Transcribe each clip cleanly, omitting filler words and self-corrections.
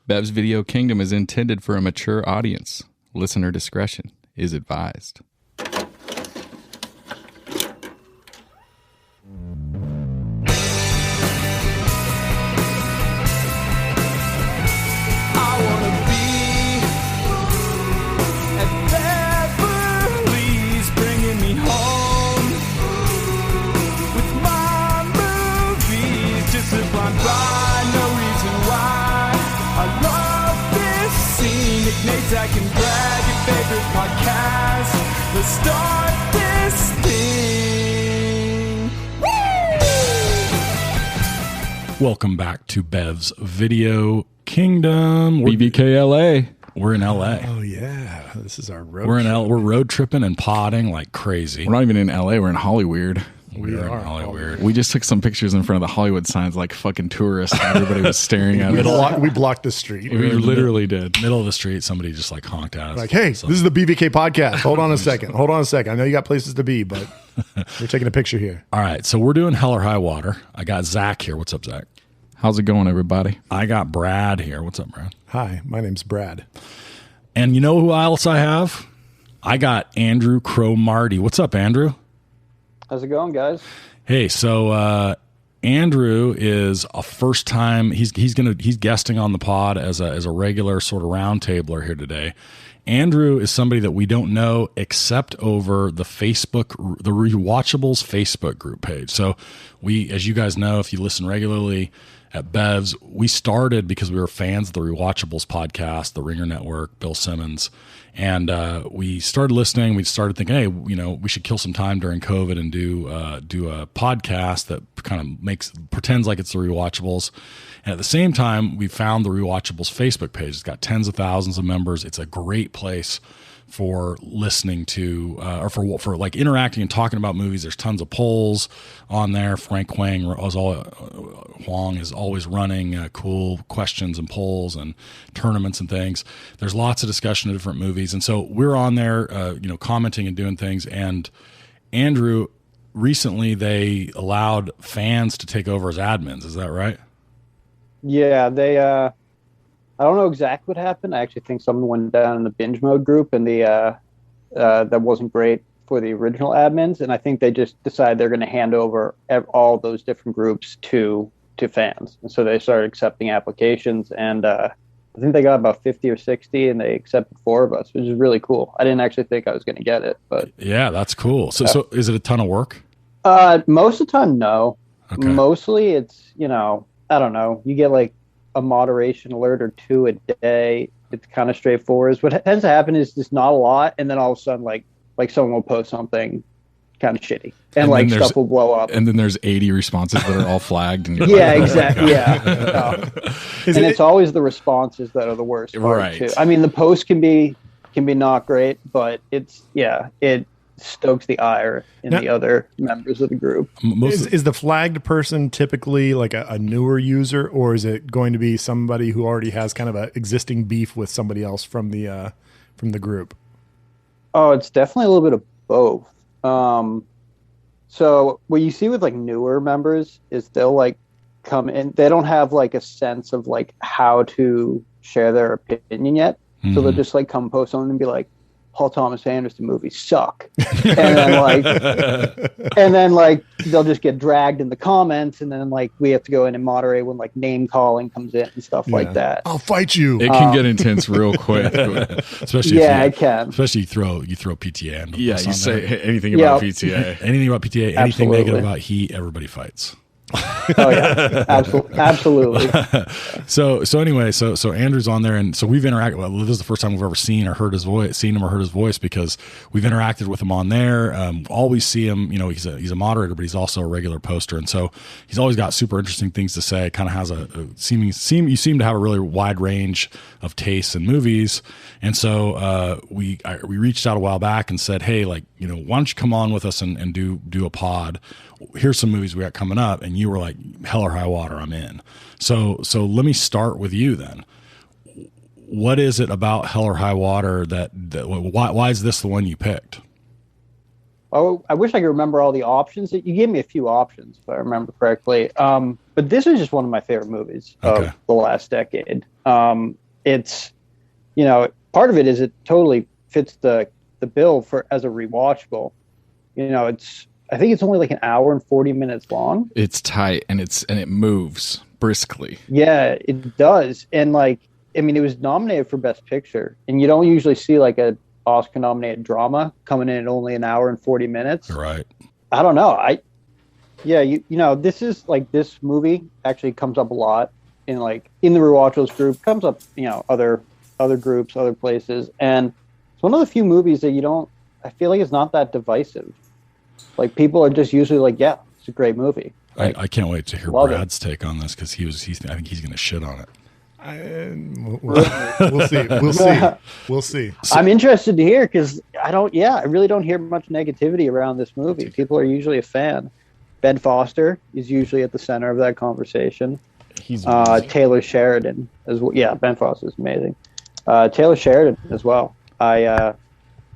Bev's Video Kingdom is intended for a mature audience. Listener discretion is advised. I can grab your favorite podcast. Let's start this thing. Woo! Welcome back to Bev's Video Kingdom. BVKLA. We're in LA. Oh yeah, this is our road. We're road tripping and podding like crazy. We're not even in LA. We're in Hollywood. We are in Hollywood. We just took some pictures in front of the Hollywood signs like fucking tourists. Everybody was staring at us. We blocked the street. We literally did. Middle of the street, somebody just like honked at us. Like, hey, this is the BVK podcast. Hold on a second. I know you got places to be, but we're taking a picture here. All right, so we're doing Hell or High Water. I got Zach here. What's up, Zach? How's it going, everybody? I got Brad here. What's up, Brad? Hi, my name's Brad. And you know who else I have? I got Andrew Cromartie. What's up, Andrew? How's it going, guys? Hey, so Andrew is a first time. He's guesting on the pod as a regular sort of roundtabler here today. Andrew is somebody that we don't know except over the Rewatchables Facebook group page. So we, as you guys know, if you listen regularly at Bev's, we started because we were fans of the Rewatchables podcast, the Ringer Network, Bill Simmons. And we started listening. We started thinking, hey, we should kill some time during COVID and do a podcast that kind of pretends like it's the Rewatchables. And at the same time, we found the Rewatchables Facebook page. It's got tens of thousands of members. It's a great place for listening to or for like interacting and talking about movies. There's tons of polls on there. Frank Huang is always running cool questions and polls and tournaments and things. There's lots of discussion of different movies, and so we're on there, commenting and doing things. And Andrew, recently they allowed fans to take over as admins. Is that right? Yeah, they. I don't know exactly what happened. I actually think someone went down in the binge mode group, and that wasn't great for the original admins. And I think they just decided they're going to hand over all those different groups to fans. And so they started accepting applications, and I think they got about 50 or 60, and they accepted 4 of us, which is really cool. I didn't actually think I was going to get it, but yeah, that's cool. So is it a ton of work? Most of the time, no. Okay. Mostly, it's I don't know. You get like a moderation alert or 2 a day. It's kind of straightforward. What tends to happen is just not a lot, and then all of a sudden, like someone will post something kind of shitty, and like stuff will blow up. And then there's 80 responses that are all flagged. And yeah, exactly. Yeah, it's always the responses that are the worst part, right? Too. I mean, the post can be not great, but it stokes the ire in the other members of the group. Is the flagged person typically like a newer user, or is it going to be somebody who already has kind of an existing beef with somebody else from the group? Oh, it's definitely a little bit of both. So what you see with like newer members is they'll like come in. They don't have like a sense of like how to share their opinion yet. Mm-hmm. So they'll just like come post something and be like, Paul Thomas Anderson movies suck. And then they'll just get dragged in the comments, and then like we have to go in and moderate when like name calling comes in and stuff like that. I'll fight you. It can get intense real quick. Especially it can. Especially you throw PTA in. Yeah, you say anything about PTA. Anything about PTA, anything negative about Heat, everybody fights. Oh yeah, absolutely. So anyway, so Andrew's on there, and so we've interacted. Well, this is the first time we've ever seen him or heard his voice because we've interacted with him on there. Always see him. He's a moderator, but he's also a regular poster, and so he's always got super interesting things to say. Kind of has you seem to have a really wide range of tastes in movies, and so we reached out a while back and said, hey, why don't you come on with us and do a pod? Here's some movies we got coming up, and you were like, Hell or High Water, I'm in. So let me start with you then. What is it about Hell or High Water that why is this the one you picked? Oh, I wish I could remember all the options. You gave me a few options, if I remember correctly. But this is just one of my favorite movies of the last decade. It's, part of it is it totally fits the bill for as a rewatchable. I think it's only like an hour and 40 minutes long. It's tight and it moves briskly. Yeah, it does. And it was nominated for Best Picture, and you don't usually see like a Oscar-nominated drama coming in at only an hour and 40 minutes. Right. I don't know. This is like this movie actually comes up a lot in the rewatchables group. Comes up, other groups, other places, and it's one of the few movies that I feel like it's not that divisive. Like people are just usually like, yeah, it's a great movie. I can't wait to hear Brad's take on this because I think he's going to shit on it. We'll see. We'll see. I'm interested to hear because I really don't hear much negativity around this movie. People are usually a fan. Ben Foster is usually at the center of that conversation. He's Taylor Sheridan as well. Yeah, Ben Foster is amazing. Taylor Sheridan as well. I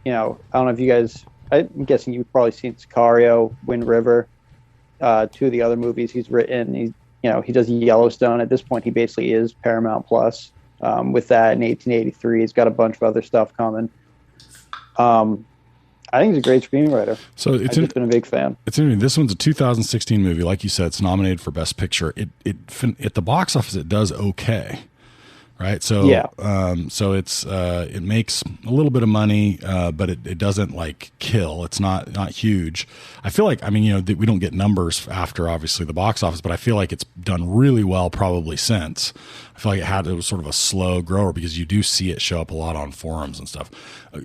don't know if you guys. I'm guessing you've probably seen Sicario, Wind River, two of the other movies he's written. He does Yellowstone. At this point, he basically is Paramount Plus. With that in 1883, he's got a bunch of other stuff coming. I think he's a great screenwriter. So I've just been a big fan. It's interesting. This one's a 2016 movie, like you said. It's nominated for Best Picture. It at the box office, it does okay. Right. So, so it makes a little bit of money, but it doesn't kill. It's not huge. I feel like, we don't get numbers after obviously the box office, but I feel like it's done really well probably since. I feel like it was sort of a slow grower because you do see it show up a lot on forums and stuff.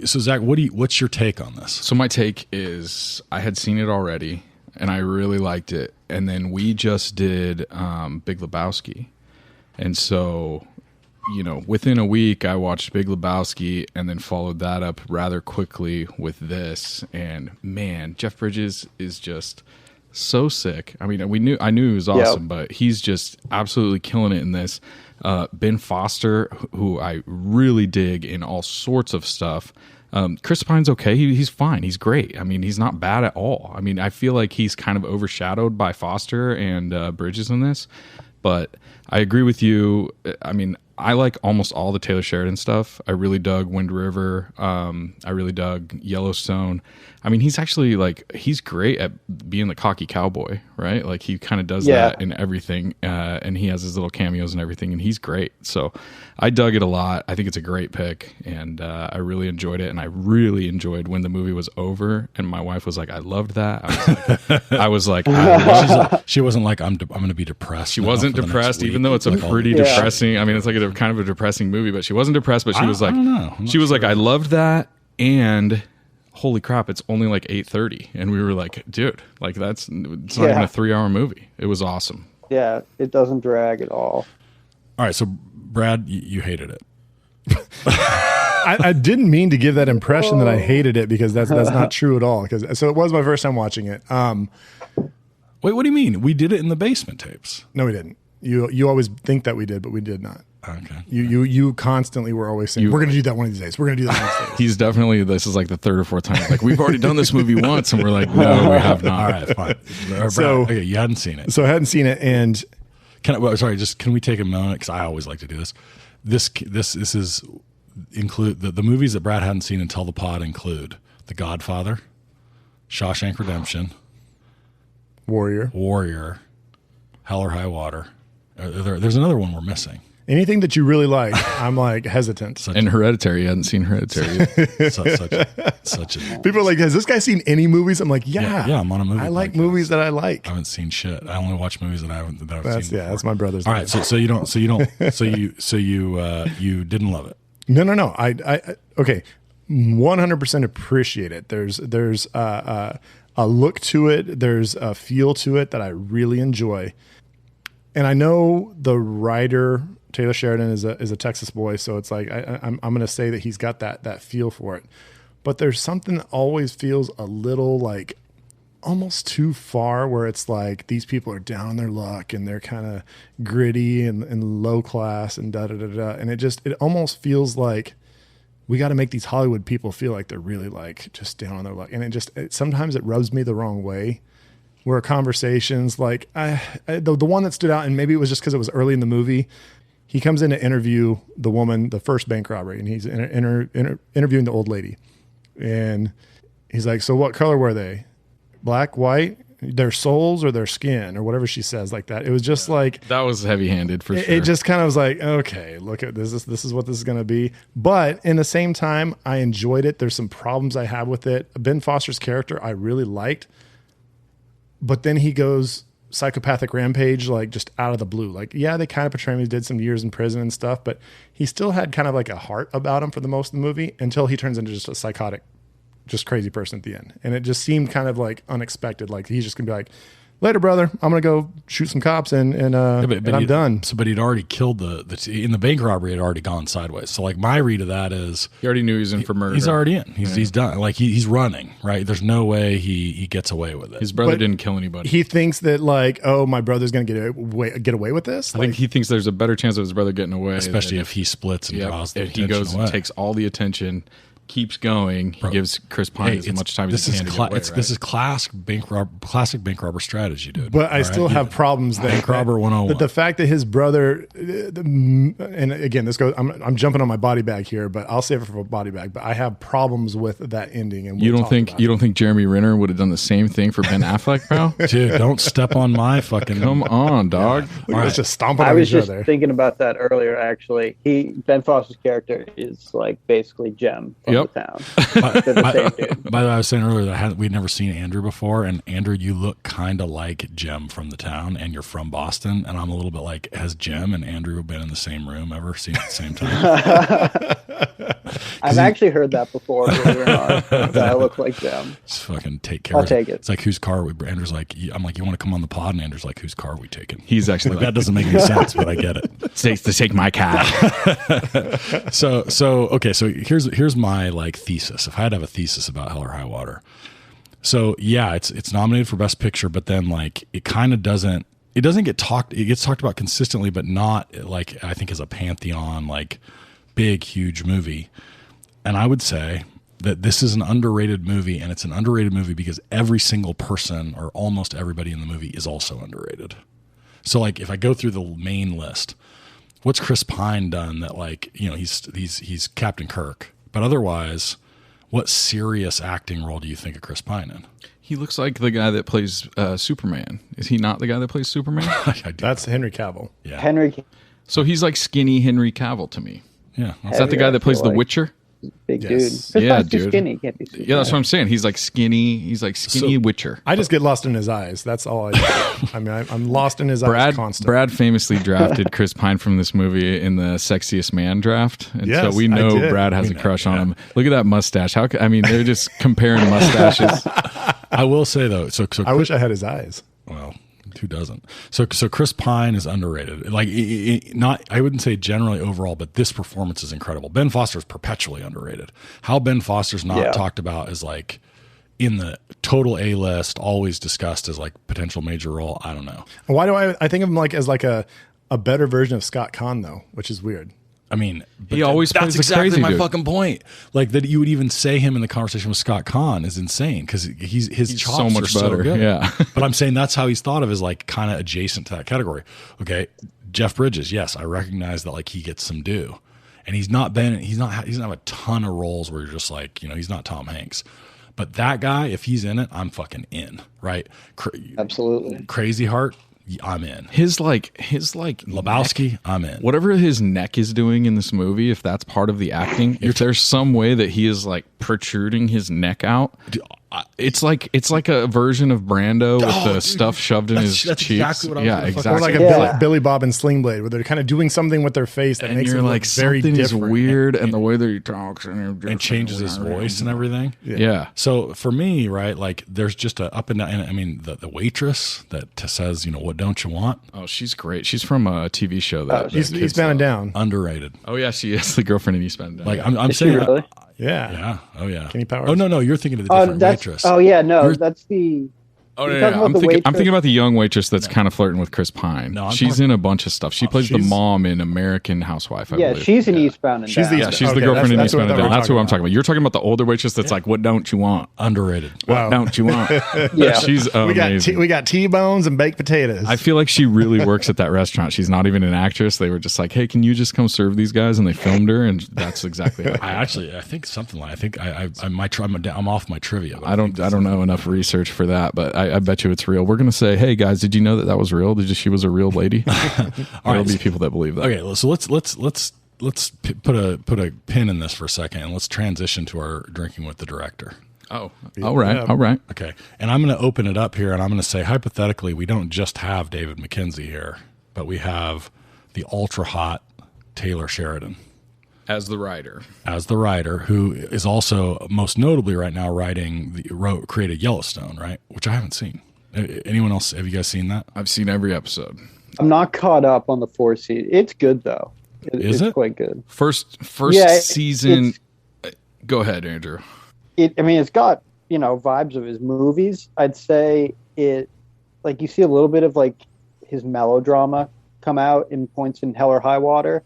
So Zach, what's your take on this? So my take is I had seen it already and I really liked it. And then we just did Big Lebowski. And so, within a week, I watched Big Lebowski and then followed that up rather quickly with this. And man, Jeff Bridges is just so sick. I mean, I knew he was awesome, but he's just absolutely killing it in this. Ben Foster, who I really dig in all sorts of stuff. Chris Pine's okay. He's fine. He's great. I mean, he's not bad at all. I mean, I feel like he's kind of overshadowed by Foster and Bridges in this, but I agree with you. I mean, I like almost all the Taylor Sheridan stuff. I really dug Wind River. I really dug Yellowstone. I mean, he's actually he's great at being the cocky cowboy, right? Like he kind of does that in everything. And he has his little cameos and everything, and he's great. So I dug it a lot. I think it's a great pick, and I really enjoyed it. And I really enjoyed when the movie was over, and my wife was like, "I loved that." I was like, she wasn't like, I'm going to be depressed. She wasn't depressed, even though it's a pretty depressing. I mean, it's like a kind of a depressing movie, but she wasn't depressed. But she was like, she was like, I loved that, and holy crap, it's only 8:30, and we were like, dude, it's not even a 3-hour movie. It was awesome. Yeah, it doesn't drag at all. All right, so Brad, you hated it. I didn't mean to give that impression that I hated it because that's not true at all. So it was my first time watching it. Wait, what do you mean? We did it in the basement tapes. No, we didn't. You always think that we did, but we did not. Okay. You constantly were always saying, we're going to do that one of these days. We're going to do that one of these days. He's definitely, this is the third or fourth time. We've already done this movie once, and we're like, no, we have not. All right, fine. So, okay, you hadn't seen it. So I hadn't seen it, and can we take a moment? Because I always like to do this. This is include the movies that Brad hadn't seen until the pod include The Godfather, Shawshank Redemption, Warrior, Hell or High Water. There's another one we're missing. Anything that you really like, I'm hesitant. And Hereditary, you hadn't seen Hereditary. such a People are like, has this guy seen any movies? I'm like, yeah, I'm on a movie. I like movies that I like. I haven't seen shit. I only watch movies that I've seen. Before. That's my brother's. All right, so you didn't love it. No. I okay, 100% appreciate it. There's a look to it. There's a feel to it that I really enjoy. And I know the writer Taylor Sheridan is a Texas boy, so it's I'm going to say that he's got that feel for it. But there's something that always feels a little almost too far, where it's these people are down on their luck and they're kind of gritty and low class and da da da da, and it almost feels like we got to make these Hollywood people feel like they're really like just down on their luck. And sometimes it rubs me the wrong way where conversations like the one that stood out, and maybe it was just because it was early in the movie. He comes in to interview the woman, the first bank robbery, and he's interviewing the old lady. And he's like, so what color were they? Black, white, their souls or their skin or whatever she says like that. It was just like, That was heavy-handed for sure. it just kind of was like, okay, look at this. This is what this is going to be. But in the same time, I enjoyed it. There's some problems I have with it. Ben Foster's character I really liked, but then he goes psychopathic rampage, like just out of the blue. Like, yeah, they kind of portray him. He did some years in prison and stuff, but he still had kind of like a heart about him for the most of the movie until he turns into just a psychotic, just crazy person at the end. And it just seemed kind of like unexpected. Like he's just gonna be like, later, brother, I'm gonna go shoot some cops and I'm done. So, but he'd already killed in the bank robbery. It had already gone sideways. So, like my read of that is He already knew he was in for murder. he's already in. He's done. Like he's running. Right. There's no way he gets away with it. His brother But didn't kill anybody. He thinks that like, oh, my brother's gonna get away with this. I think he thinks there's a better chance of his brother getting away. Especially than if he splits and Yep. draws the If he attention goes away. and takes all the attention, keeps going, he gives Chris Pine as much time as he can to get away, right? This is classic bank robber strategy, dude. But I All still right? have problems that Bank robber 101. The fact that his brother, and again, this goes. I'm jumping on my body bag here, but I'll save it for a body bag. But I have problems with that ending. And You don't think Jeremy Renner would have done the same thing for Ben Affleck, bro? Dude, don't step on my fucking. Come on, dog. Let's just stomping I on was each just other. thinking about that earlier. Actually, Ben Foster's character is like basically Jem from Yep. the town. They're the same dude. By the way, I was saying earlier that we'd never seen Andrew before, and Andrew, you look kind of like Jem from the town, and you're from Boston, and I'm a little bit like, has Jem and Andrew been in the same room ever, seen at the same time? I've actually heard that before. Believe it or not, that I look like Jem. Just fucking take care I'll of take it. It's like, whose car are we? Andrew's like, I'm like, you want to come on the pod? And Andrew's like, whose car are we taking? He's actually Like, that doesn't make any sense, but I get it. to take my cat. So okay, so here's my like thesis. If I had to have a thesis about Hell or High Water, so yeah, it's nominated for Best Picture, but then like it kind of doesn't get talked. It gets talked about consistently, but not like I think as a pantheon like big huge movie. And I would say that this is an underrated movie, and it's an underrated movie because every single person or almost everybody in the movie is also underrated. So like if I go through the main list, what's Chris Pine done that like, you know, he's Captain Kirk, but otherwise, what serious acting role do you think of Chris Pine in? He looks like the guy that plays Superman. Is he not the guy that plays Superman? I do. That's Henry Cavill. Yeah. Henry, So he's like skinny Henry Cavill to me. Yeah. Is that the guy that plays The Witcher? big Yes. dude. Chris Yeah, Pine's too dude. skinny. He can't be super Yeah, that's what I'm saying. He's like skinny. He's like skinny Witcher. I just get lost in his eyes. That's all I do. I mean, I'm lost in his eyes constantly. Brad famously drafted Chris Pine from this movie in the Sexiest Man draft, and Yes, so we I know did. Brad has a crush on him. Look at that mustache. I mean, they're just comparing mustaches. I will say though, so I wish I had his eyes. well, who doesn't? So Chris Pine is underrated. Like not, I wouldn't say generally overall, but this performance is incredible. Ben Foster is perpetually underrated. How Ben Foster's not Yeah. talked about as like in the total A list, always discussed as like potential major role. I don't know. Why do I think of him like as like a better version of Scott Conn though, which is weird. I mean, but He always that's plays the exactly crazy my dude. fucking point. Like that you would even say him in the conversation with Scott Conn is insane because his chops so much are better, so good. yeah. But I'm saying that's how he's thought of as like kind of adjacent to that category. Okay, Jeff Bridges. Yes, I recognize that like he gets some due, and he doesn't have a ton of roles where you're just like, you know, he's not Tom Hanks. But that guy, if he's in it, I'm fucking in. Right? Absolutely. Crazy Heart, I'm in. His like Lebowski, I'm in. whatever his neck is doing in this movie, if that's part of the acting, if there's some way that he is like protruding his neck out, it's like a version of Brando with the stuff shoved in his that's cheeks. exactly what I was Yeah, gonna fucking Or exactly. like a Yeah. Billy Bob and Sling Blade, where they're kind of doing something with their face that And makes you're it like, look very something is different. weird, and the way that he talks and changes his voice and everything. Yeah. So for me, right, like there's just a up and down. And I mean, the waitress that says, you know, what don't you want? Oh, she's great. She's from a TV show that He's kids Eastbound and love. Down. Underrated. Oh yeah, she is the girlfriend in Eastbound. Like I'm Is she saying, really? Yeah. yeah, oh yeah. Kenny Powers? Oh no, you're thinking of the Oh, different that's. waitress. Oh yeah, no, You're- that's the. Oh, You're no, talking no, about the I'm waitress? thinking about the young waitress that's kind of flirting with Chris Pine. No, I'm she's talking- in a bunch of stuff. She plays the she's- mom in American Housewife, I Yeah, believe. she's in Eastbound and She's Down. the- Yeah, she's Okay, the girlfriend in that's what I Eastbound and thought we Down. were That's who talking I'm talking about. You're talking about the older waitress that's like, what don't you want? Underrated. What don't you want? Yeah. She's amazing. We got T-bones and baked potatoes. I feel like she really works at that restaurant. She's not even an actress. They were just like, hey, can you just come serve these guys? And they filmed her, and that's exactly how I think something like, I think I'm off my trivia. I don't know enough research for that, but I bet you it's real. We're gonna say, hey guys, did you know that was real? She was a real lady? There'll be people that believe that. Okay, so let's put a pin in this for a second, and let's transition to our drinking with the director. Oh, all right. Okay, and I'm going to open it up here, and I'm going to say hypothetically, we don't just have David McKenzie here, but we have the ultra hot Taylor Sheridan As the writer, who is also most notably right now created Yellowstone, right? Which I haven't seen. Anyone else? Have you guys seen that? I've seen every episode. I'm not caught up on the 4 season. It's good though. Is it's it? quite good. First Yeah, season. Go ahead, Andrew. It's got vibes of his movies. I'd say it, like, you see a little bit of like his melodrama come out in points in Hell or High Water.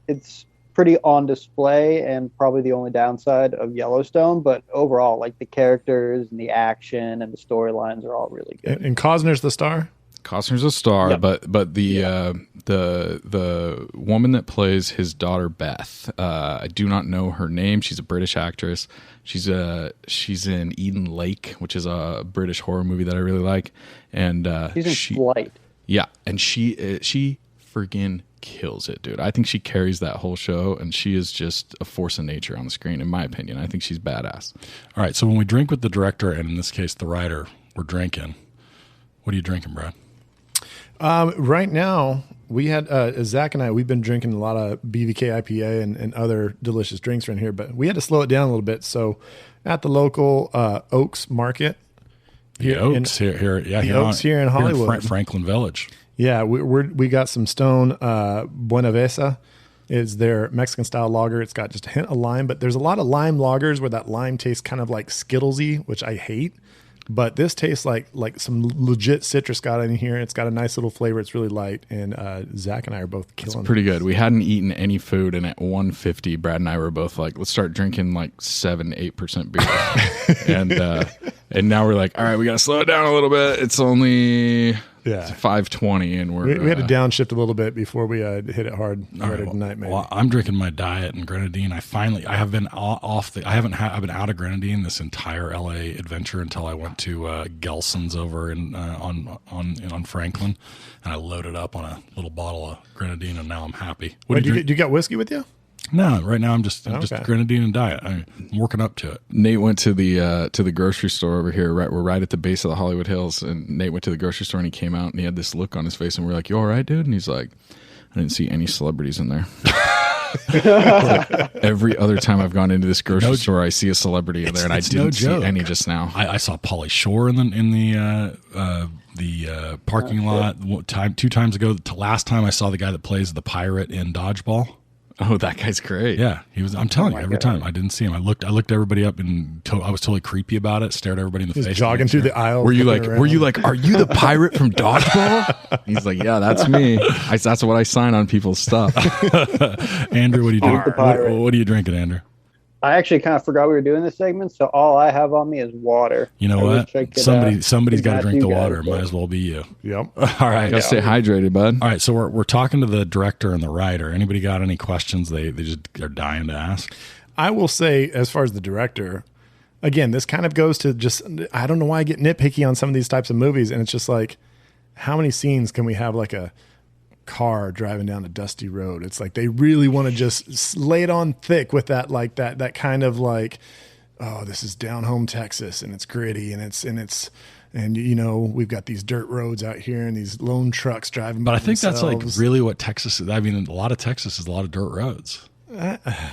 It's pretty on display, and probably the only downside of Yellowstone. But overall, like, the characters and the action and the storylines are all really good. and Costner's the star. Costner's a star, Yep. but the woman that plays his daughter Beth, I do not know her name. She's a British actress. She's in Eden Lake, which is a British horror movie that I really like. And She's in Flight. Yeah, and she friggin' kills it, dude. I think she carries that whole show, and she is just a force of nature on the screen, in my opinion. I think she's badass. All right, so when we drink with the director, and in this case the writer, we're drinking. What are you drinking, Brad? Right now, we had Zach and I. We've been drinking a lot of BVK IPA and other delicious drinks around here, but we had to slow it down a little bit. So, at the local Oaks Market, The Oaks here in Hollywood, Franklin Village. Yeah, we got some Stone Buenavesa. It's their Mexican style lager. It's got just a hint of lime, but there's a lot of lime lagers where that lime tastes kind of like Skittlesy, which I hate. But this tastes like some legit citrus got in here. It's got a nice little flavor. It's really light, and Zach and I are both killing it. Pretty good. We hadn't eaten any food, and at 150, Brad and I were both like, let's start drinking like 7-8% beer. and now we're like, all right, we got to slow it down a little bit. It's only 5:20, and we had to downshift a little bit before we hit it hard later tonight. Maybe. Well, I'm drinking my diet and grenadine. I have been I've been out of grenadine this entire LA adventure until I went to Gelson's over in on Franklin, and I loaded up on a little bottle of grenadine, and now I'm happy. Do you got whiskey with you? No, right now I'm just Okay. grenadine and diet. I'm working up to it. Nate went to the grocery store over here. We're right at the base of the Hollywood Hills, and Nate went to the grocery store and he came out and he had this look on his face, and we're like, "You all right, dude?" And he's like, "I didn't see any celebrities in there." Every other time I've gone into this grocery store, I see a celebrity in there, and I didn't see any just now. I saw Pauly Shore in the parking lot two times ago. Last time I saw the guy that plays the pirate in Dodgeball. Oh, that guy's great. Yeah, he was. I'm telling you, every time I didn't see him, I looked everybody up, and I was totally creepy about it. Stared everybody in the face. Just jogging through the aisle. Were you like, are you the pirate from Dodgeball? He's like, yeah, that's me. That's what I sign on people's stuff. Andrew, what are you doing? the pirate. What are you drinking, Andrew? I actually kind of forgot we were doing this segment, so all I have on me is water. You know I what? wish I could, Somebody's got to match drink you the guys, water. but- Might as well be you. Yep. All right. Gotta stay hydrated, bud. All right, so we're talking to the director and the writer. Anybody got any questions they just are dying to ask? I will say, as far as the director, again, this kind of goes to just, I don't know why I get nitpicky on some of these types of movies. And it's just like, how many scenes can we have like a car driving down a dusty road? It's like they really want to just lay it on thick with that, like that kind of like, oh, this is down home Texas and it's gritty and you know, we've got these dirt roads out here and these lone trucks driving by But I think that's like themselves. really what Texas is. I mean, a lot of Texas is a lot of dirt roads.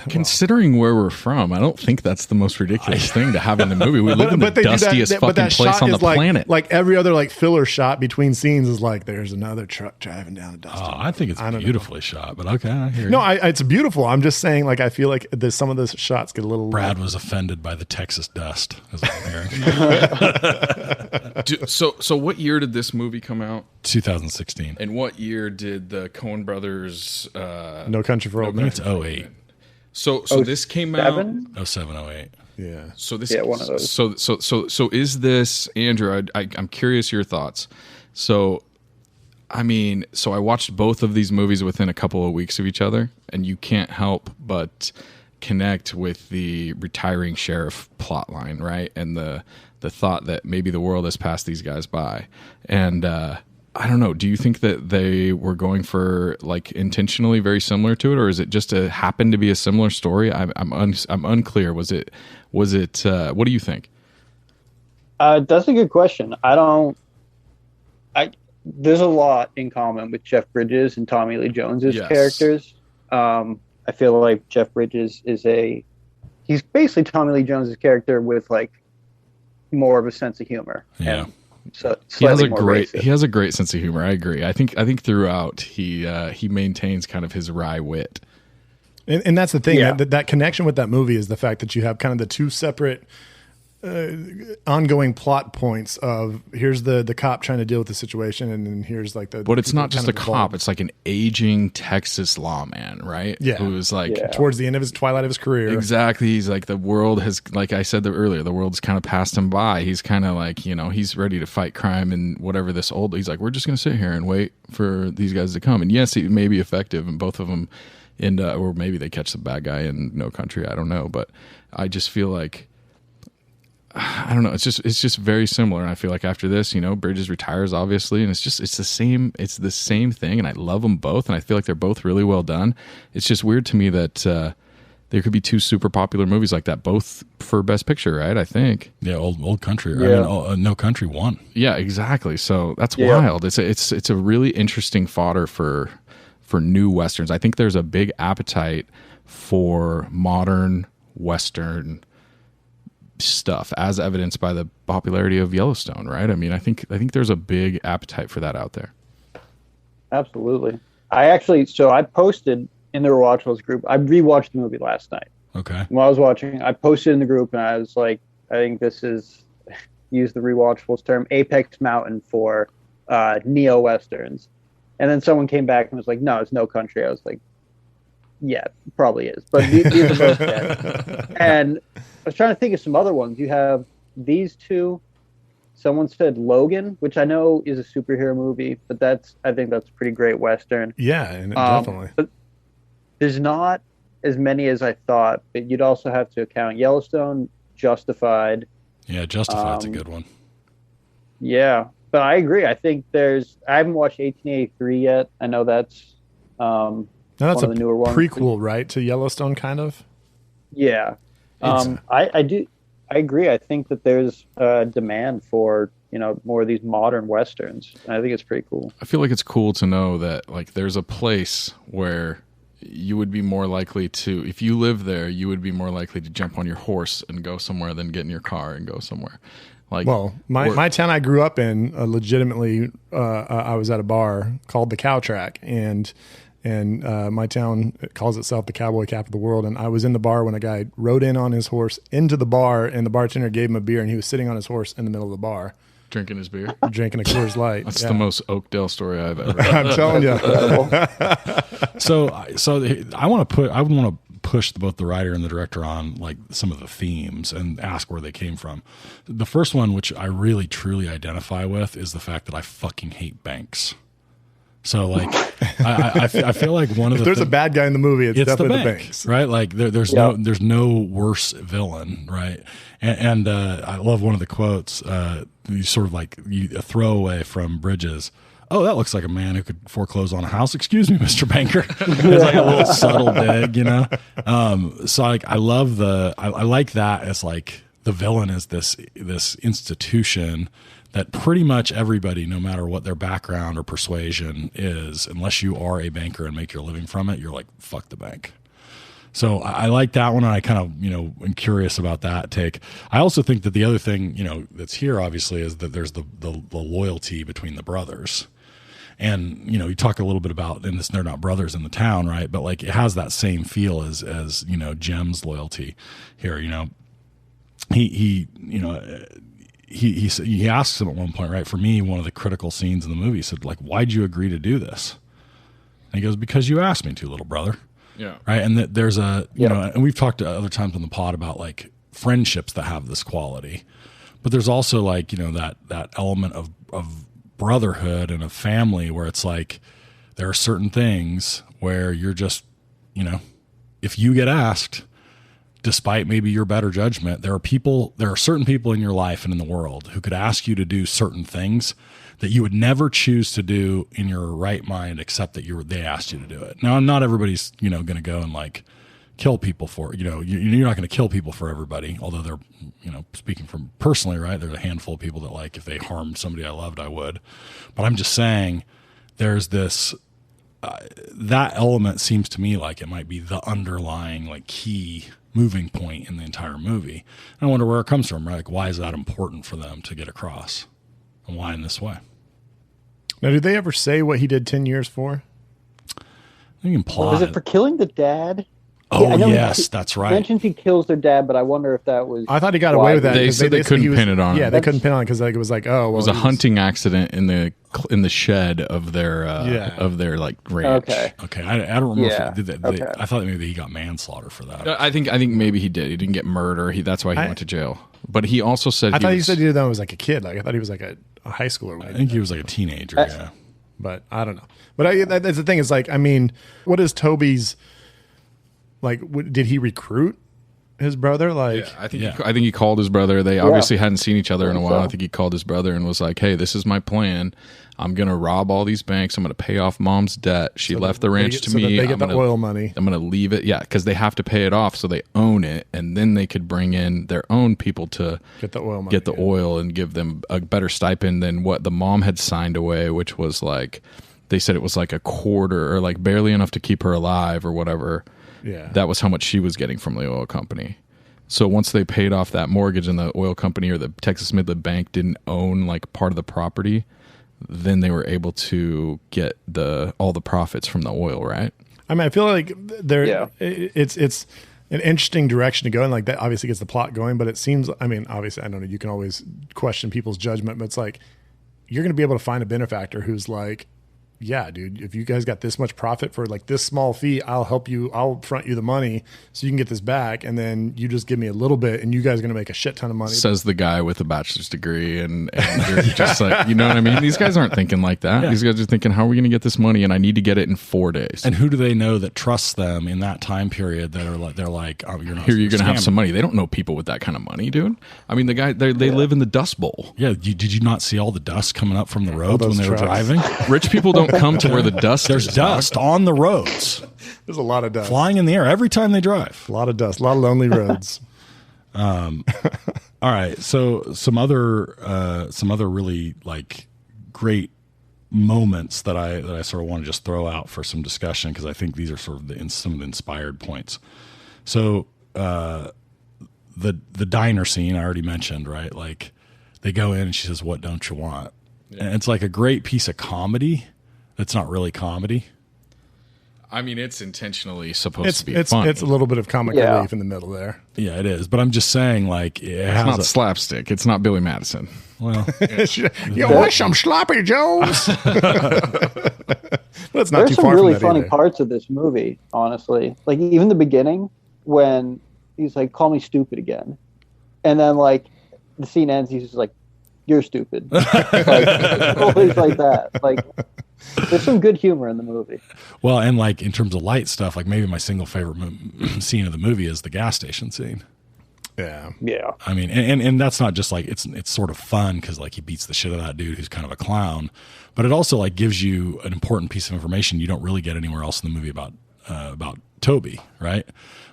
Considering where we're from, I don't think that's the most ridiculous thing to have in the movie. We live in the they do dustiest but fucking place on the planet. Like every other like filler shot between scenes is like there's another truck driving down a dusty. I think it's beautifully shot, but okay, I hear No, you. it's beautiful. I'm just saying, like, I feel like some of the shots get a little. Brad was offended by the Texas dust, as I'm hearing. So what year did this movie come out? 2016. And what year did the Coen Brothers? No Country for Old I Men. think it's 08. So this came out. 07, 08. Yeah. So this, one of those. So is this, Andrew? I'm curious your thoughts. So, I mean, I watched both of these movies within a couple of weeks of each other, and you can't help but connect with the retiring sheriff plot line, right? And the thought that maybe the world has passed these guys by, and I don't know. Do you think that they were going for like intentionally very similar to it, or is it just happened to be a similar story? I'm unclear. Was it? What do you think? That's a good question. There's a lot in common with Jeff Bridges and Tommy Lee Jones's Yes. characters. I feel like Jeff Bridges he's basically Tommy Lee Jones's character with like more of a sense of humor. Yeah. And so He has slightly more racist. he has a great sense of humor. I agree. I think throughout he maintains kind of his wry wit. And that's the thing. Yeah. That connection with that movie is the fact that you have kind of the two separate ongoing plot points of here's the cop trying to deal with the situation, and then here's like the. But it's people not just a kind of cop. involved. It's like an aging Texas lawman, right? Yeah. Who's like Yeah. towards the end of his twilight of his career. exactly. He's like the world has, like I said earlier, the world's kind of passed him by. He's kind of like, he's ready to fight crime and whatever this old. He's like, we're just gonna sit here and wait for these guys to come. And yes, it may be effective, and both of them end, or maybe they catch the bad guy in No Country. I don't know, but I just feel like. I don't know. It's just very similar. And I feel like after this, Bridges retires obviously, and it's the same thing. And I love them both, and I feel like they're both really well done. It's just weird to me that there could be two super popular movies like that, both for Best Picture, right? I think. Yeah, old country. Yeah. I mean, No Country won. Yeah, exactly. So that's Yeah. wild. It's a really interesting fodder for new westerns. I think there's a big appetite for modern western stuff, as evidenced by the popularity of Yellowstone, right? I mean, I think there's a big appetite for that out there. Absolutely. I posted in the Rewatchables group. I rewatched the movie last night. Okay. While I was watching, I posted in the group, and I was like, I think this is, use the Rewatchables term, Apex Mountain for neo westerns. And then someone came back and was like, no, it's No Country. I was like, yeah, probably is. But these are both dead. And I was trying to think of some other ones. You have these two. Someone said Logan, which I know is a superhero movie, but I think that's a pretty great western. Yeah, and definitely. But there's not as many as I thought, but you'd also have to account Yellowstone, Justified. Yeah, Justified's a good one. Yeah, but I agree. I think I haven't watched 1883 yet. I know that's Now that's one of the newer ones. prequel, right, to Yellowstone, kind of. Yeah. I agree. I think that there's a demand for, more of these modern westerns. And I think it's pretty cool. I feel like it's cool to know that like there's a place where you would be more likely to, if you live there, you would be more likely to jump on your horse and go somewhere than get in your car and go somewhere. Like, Well, my town I grew up in, legitimately, I was at a bar called the Cow Track, and my town calls itself the cowboy capital of the world. And I was in the bar when a guy rode in on his horse into the bar, and the bartender gave him a beer, and he was sitting on his horse in the middle of the bar drinking his beer. drinking a Coors Light. That's Yeah. the most Oakdale story I've ever. I'm telling you. So I want to push both the writer and the director on like some of the themes and ask where they came from. The first one, which I really truly identify with, is the fact that I fucking hate banks. So like, I feel like one of If the there's a bad guy in the movie, it's definitely the banks. right? Like there's no worse villain, right? And I love one of the quotes. You sort of like a throwaway from Bridges. Oh, that looks like a man who could foreclose on a house. Excuse me, Mr. Banker. It's like a little subtle dig, So like, I love I like that as like the villain is this institution that pretty much everybody, no matter what their background or persuasion is, unless you are a banker and make your living from it, you're like, fuck the bank. So I like that one, and I kind of, am curious about that take. I also think that the other thing, that's here obviously is that there's the loyalty between the brothers. And, you talk a little bit about, and they're not brothers in the town, right? But like it has that same feel as Jem's loyalty here, He asks him at one point, right? For me, one of the critical scenes in the movie, he said, like, why'd you agree to do this? And he goes, because you asked me to, little brother. Yeah. Right. And that there's and we've talked other times on the pod about like friendships that have this quality, but there's also like, that element of brotherhood and of family where it's like, there are certain things where you're just, if you get asked, despite maybe your better judgment, there are certain people in your life and in the world who could ask you to do certain things that you would never choose to do in your right mind, except that they asked you to do it. Now, not everybody's, going to go and like kill people for, you're not going to kill people for everybody, although they're, speaking from personally, right? There's a handful of people that like, if they harmed somebody I loved, I would. But I'm just saying there's this, that element seems to me like it might be the underlying like key moving point in the entire movie. And I wonder where it comes from, right? Like, why is that important for them to get across? And why in this way? Now, did they ever say what he did 10 years for? I think implied. Was it for killing the dad? Oh, I know yes, that's right. Mentions he kills their dad, but I wonder if that was. I thought he got away with that. They said they couldn't pin it on him. Yeah, they couldn't pin it on because like, it was like, oh, well, it was a hunting accident in the shed of their like ranch. Okay. I don't remember. Yeah. I thought maybe he got manslaughter for that. I think maybe he did. He didn't get murder. That's why he went to jail. But he also said I thought he said he did that when he was like a kid. Like I thought he was like a high schooler. I think he was like a teenager. Yeah. But I don't know. But that's the thing is like, I mean, what is Toby's, like, did he recruit his brother? Like, yeah, I think he called his brother. They obviously hadn't seen each other in a while. I think he called his brother and was like, hey, this is my plan. I'm going to rob all these banks. I'm going to pay off mom's debt. She left the ranch to me. So that they get the oil money. I'm going to leave it. Yeah, because they have to pay it off so they own it. And then they could bring in their own people to get the oil money, oil and give them a better stipend than what the mom had signed away, which was like, they said it was like a quarter or like barely enough to keep her alive or whatever. Yeah. That was how much she was getting from the oil company. So once they paid off that mortgage and the oil company or the Texas Midland Bank didn't own like part of the property, then they were able to get all the profits from the oil, right? I mean, I feel like it's an interesting direction to go in. Like that obviously gets the plot going, but it seems, I mean, obviously, I don't know, you can always question people's judgment, but it's like, you're going to be able to find a benefactor who's like, yeah, dude, if you guys got this much profit for like this small fee, I'll help you. I'll front you the money so you can get this back. And then you just give me a little bit and you guys are going to make a shit ton of money. Says the guy with a bachelor's degree. And you're just like, you know what I mean? These guys aren't thinking like that. Yeah. These guys are thinking, how are we going to get this money? And I need to get it in 4 days. And who do they know that trusts them in that time period that are like, they're like, oh, you're not here, you're going to have some money. They don't know people with that kind of money, dude. I mean, the guy, they live in the Dust Bowl. Yeah. Did you not see all the dust coming up from the roads when they were driving? Rich people don't come to where the dust There's dust on the roads. There's a lot of dust flying in the air every time they drive. A lot of dust, a lot of lonely roads. All right, so some other really like great moments that I sort of want to just throw out for some discussion because I think these are sort of some of the inspired points. So the diner scene I already mentioned, right? Like they go in and she says, "What don't you want?" Yeah. And it's like a great piece of comedy. It's not really comedy. I mean, it's intentionally supposed to be funny. It's a little bit of comic relief in the middle there. Yeah, it is. But I'm just saying, like, it's not slapstick. It's not Billy Madison. Well, you want some sloppy joes? But it's not There's too some far really from that funny either. parts of this movie, honestly. Like even the beginning when he's like, "Call me stupid again," and then like the scene ends, he's just like, "You're stupid." Like, always like that. Like. There's some good humor in the movie. Well, and like in terms of light stuff, like maybe my single favorite scene of the movie is the gas station scene. Yeah. I mean, and that's not just like it's sort of fun because like he beats the shit out of that dude who's kind of a clown, but it also like gives you an important piece of information you don't really get anywhere else in the movie about Toby, right?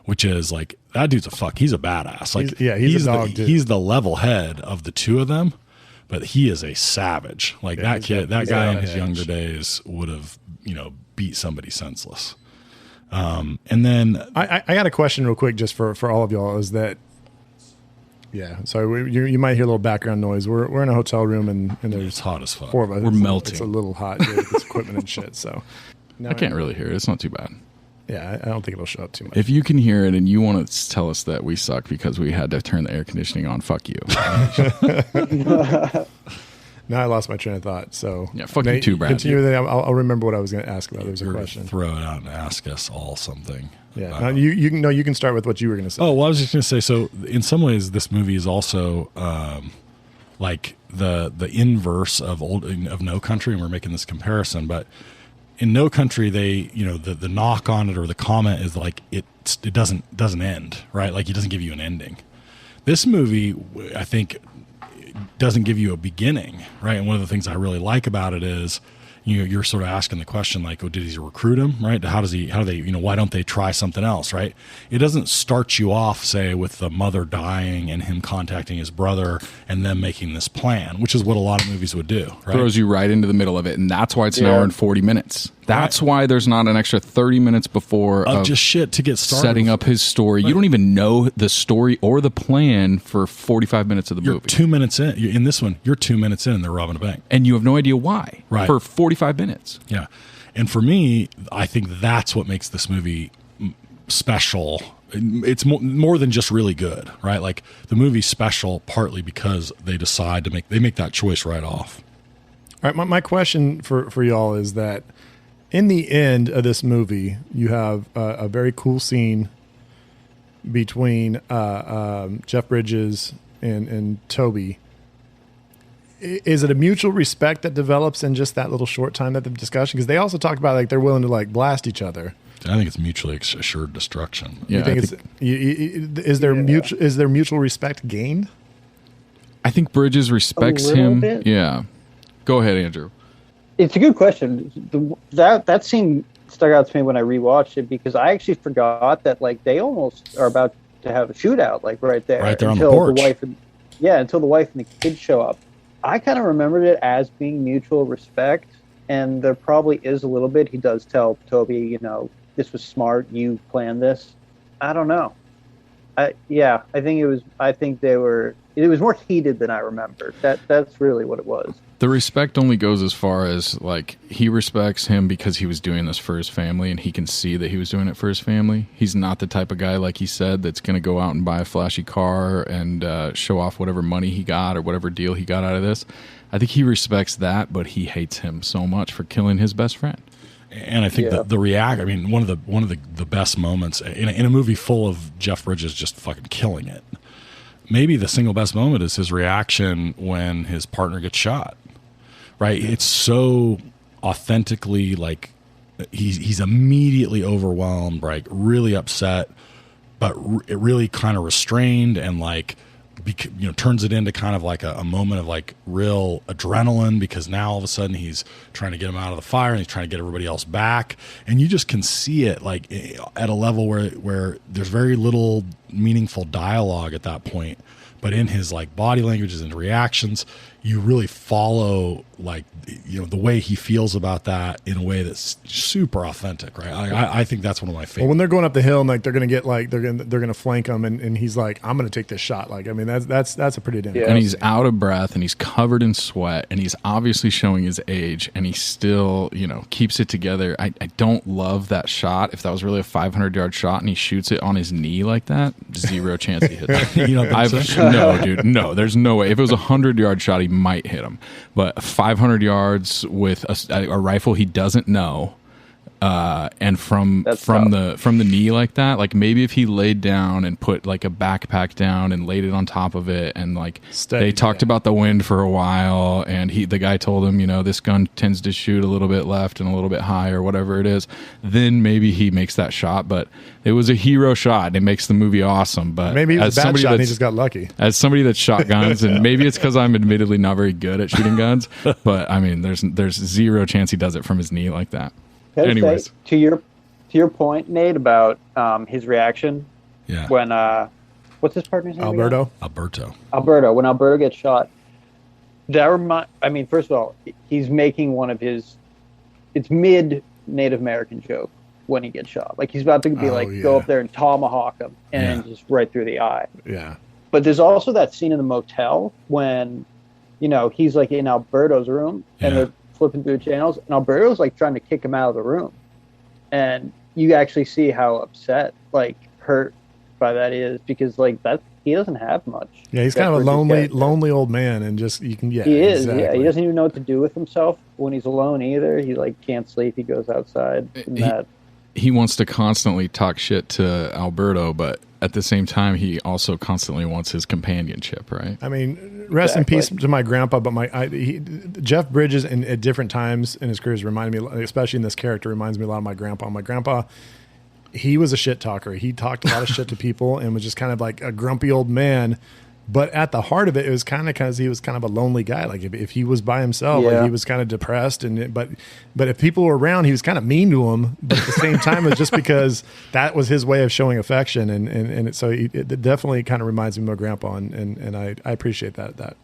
Which is like that dude's he's a badass. Like he's a dog dude. He's the level head of the two of them. But he is a savage. Like that guy in his younger days would have, beat somebody senseless. And then I got a question real quick just for all of y'all. Is that sorry, you might hear a little background noise. We're in a hotel room and it's there's hot as fuck. 4 of us. We're melting. It's a little hot here with this equipment and shit. So now I can't really hear it. It's not too bad. Yeah, I don't think it'll show up too much. If you can hear it and you want to tell us that we suck because we had to turn the air conditioning on, fuck you. Now I lost my train of thought. So Yeah, fuck you too, Brad. Continue with it. I'll remember what I was going to ask about. There was a You're gonna question. throw it out and ask us all something. Yeah, no, you can start with what you were going to say. Oh, well, I was just going to say. So, in some ways, this movie is also like the inverse of No Country, and we're making this comparison. But in No Country, they the knock on it or the comment is like it doesn't end, right? Like it doesn't give you an ending. This movie, I think, doesn't give you a beginning, right? And one of the things I really like about it is you're sort of asking the question like, oh, did he recruit him, right? How do they, why don't they try something else, right? It doesn't start you off, say, with the mother dying and him contacting his brother and them making this plan, which is what a lot of movies would do, right? Throws you right into the middle of it, and that's why it's an hour and 40 minutes. That's why there's not an extra 30 minutes before of just shit to get started. Setting up his story. You don't even know the story or the plan for 45 minutes of the You're movie. 2 minutes in. In this one, you're 2 minutes in and they're robbing a bank. And you have no idea why. Right. For 45 minutes. Yeah. And for me, I think that's what makes this movie special. It's more than just really good, right? Like the movie's special partly because they decide to make that choice right off. All right, my question for y'all is that in the end of this movie, you have a very cool scene between Jeff Bridges and Toby. Is it a mutual respect that develops in just that little short time that the discussion? Because they also talk about like they're willing to like blast each other. I think it's mutually assured destruction. Yeah, is there mutual respect gained? I think Bridges respects little him. bit. Yeah. Go ahead, Andrew. It's a good question. That scene stuck out to me when I rewatched it because I actually forgot that like they almost are about to have a shootout like right there on the porch. Until the wife and the kids show up. I kind of remembered it as being mutual respect, and there probably is a little bit. He does tell Toby, this was smart. You planned this. I don't know. I think it was. I think they were. It was more heated than I remembered. That's really what it was. The respect only goes as far as like he respects him because he was doing this for his family and he can see that he was doing it for his family. He's not the type of guy, like he said, that's going to go out and buy a flashy car and show off whatever money he got or whatever deal he got out of this. I think he respects that, but he hates him so much for killing his best friend. And I think that the react. I mean, one of the best moments in a movie full of Jeff Bridges just fucking killing it. Maybe the single best moment is his reaction when his partner gets shot. Right? It's so authentically like he's immediately overwhelmed, right? Really upset, but really kind of restrained and like turns it into kind of like a moment of like real adrenaline because now all of a sudden he's trying to get him out of the fire and he's trying to get everybody else back, and you just can see it like at a level where there's very little meaningful dialogue at that point, but in his like body languages and reactions you really follow like the way he feels about that in a way that's super authentic, right? I think that's one of my favorites. Well, when they're going up the hill and like they're gonna get like they're gonna flank him and he's like, I'm gonna take this shot. Like I mean that's a pretty damn. Yeah. And he's out of breath and he's covered in sweat and he's obviously showing his age and he still keeps it together. I don't love that shot. If that was really a 500-yard shot and he shoots it on his knee like that, zero chance he hits it. No, dude, no. There's no way. If it was a 100-yard shot, he might hit him, but 500 yards with a rifle he doesn't know, and from the knee like that, like maybe if he laid down and put like a backpack down and laid it on top of it and like they talked about the wind for a while and the guy told him this gun tends to shoot a little bit left and a little bit high or whatever it is, then maybe he makes that shot. But it was a hero shot and it makes the movie awesome. But maybe it was a bad shot and he just got lucky. As somebody that's shot guns, and maybe it's because I'm admittedly not very good at shooting guns, but I mean there's zero chance he does it from his knee like that. Anyways, to your point, Nate, about his reaction when what's his partner's name? Alberto. When Alberto gets shot, first of all, he's making one of his it's mid Native American joke when he gets shot. Like he's about to be Oh, go yeah. up there and tomahawk him and just right through the eye. Yeah. But there's also that scene in the motel when, he's like in Alberto's room and Yeah. they're flipping through the channels and Alberto's like trying to kick him out of the room. And you actually see how upset, like hurt by that is, because like he doesn't have much. Yeah, he's kind of a lonely old man, and just you can. Yeah, He is. exactly. Yeah, he doesn't even know what to do with himself when he's alone either. He like can't sleep. He goes outside. And He wants to constantly talk shit to Alberto, but at the same time, he also constantly wants his companionship, right? I mean, rest in peace to my grandpa, but Jeff Bridges at different times in his career has reminded me, especially in this character, reminds me a lot of my grandpa. My grandpa, he was a shit talker. He talked a lot of shit to people and was just kind of like a grumpy old man. But at the heart of it, it was kind of because he was kind of a lonely guy. Like if he was by himself, like he was kind of depressed. But if people were around, he was kind of mean to them. But at the same time, it was just because that was his way of showing affection. So it definitely kind of reminds me of my grandpa. And I appreciate that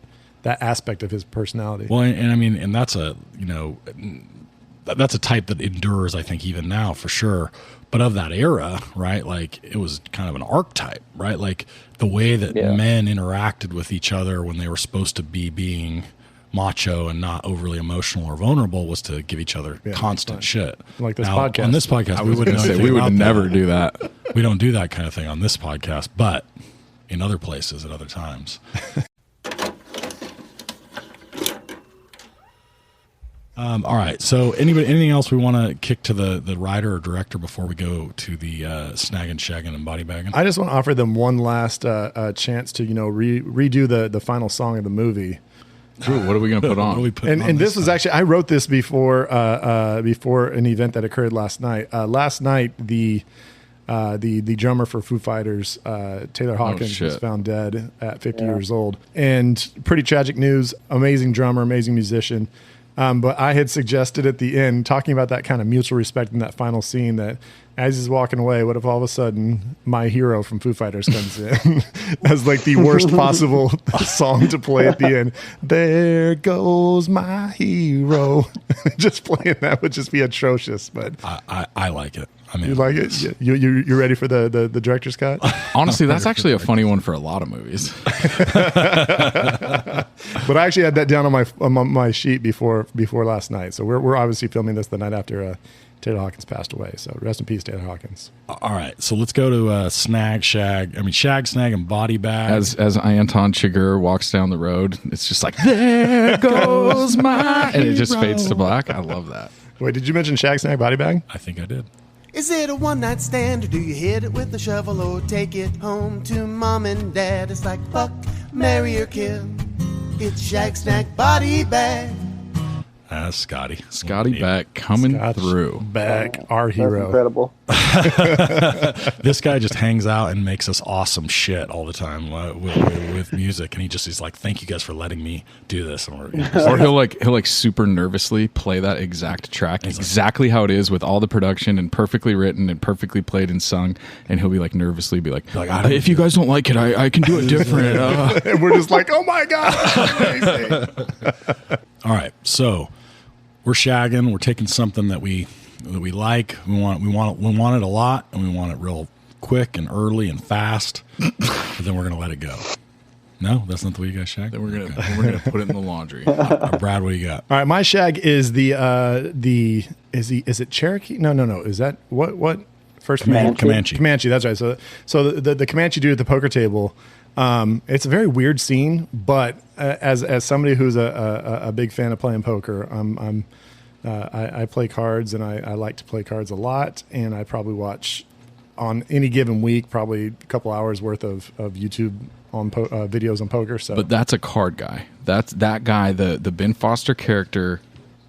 aspect of his personality. Well, and I mean, and that's that's a type that endures, I think, even now for sure. But of that era, right? Like it was kind of an archetype, right? Like the way that men interacted with each other when they were supposed to be being macho and not overly emotional or vulnerable was to give each other constant shit. Like this now, podcast. On this podcast, we wouldn't say we would never do that. We don't do that kind of thing on this podcast, but in other places at other times. All right. So, anything else we want to kick to the writer or director before we go to the snagging, shagging, and body bagging? I just want to offer them one last chance to redo the final song of the movie. Ooh, what are we going to put on? And this was actually, I wrote this before an event that occurred last night. Last night, the drummer for Foo Fighters, Taylor Hawkins, was found dead at 50 years old. And pretty tragic news. Amazing drummer, amazing musician. But I had suggested at the end, talking about that kind of mutual respect in that final scene, that as he's walking away, what if all of a sudden My Hero from Foo Fighters comes in as like the worst possible song to play at the end? There goes my hero. Just playing that would just be atrocious. But I like it. I mean, you like it? You're ready for the director's cut? Honestly, that's actually a funny one for a lot of movies. But I actually had that down on my sheet before last night. So we're obviously filming this the night after Taylor Hawkins passed away. So rest in peace, Taylor Hawkins. All right, so let's go to shag, snag, and body bag. As Anton Chigurh walks down the road, it's just like, there goes my and it just fades to black. I love that. Wait, did you mention shag, snag, body bag? I think I did. Is it a one-night stand, or do you hit it with a shovel, or take it home to mom and dad? It's like fuck, marry, or kill. It's shag, snack, body bag. That's Scotty. Scotty Beck coming through. Beck, our hero. That's incredible. This guy just hangs out and makes us awesome shit all the time with music, and he's like, "Thank you guys for letting me do this." Or he'll like super nervously play that exact track, exactly how it is with all the production and perfectly written and perfectly played and sung, and he'll be like nervously be like if you guys don't like it, I can do it different. And we're just like, oh my god, that's amazing. All right, so we're shagging. We're taking something that we like. We want it a lot, and we want it real quick and early and fast. But then we're gonna let it go. No, that's not the way you guys shag. Then we're gonna put it in the laundry. Brad, what do you got? All right, my shag is is it Cherokee? No. Is that what first name? Comanche. That's right. So the Comanche dude at the poker table. It's a very weird scene, but as somebody who's a big fan of playing poker, I play cards, and I like to play cards a lot, and I probably watch on any given week probably a couple hours worth of YouTube on videos on poker. So, but that's a card guy. That's that guy, the Ben Foster character.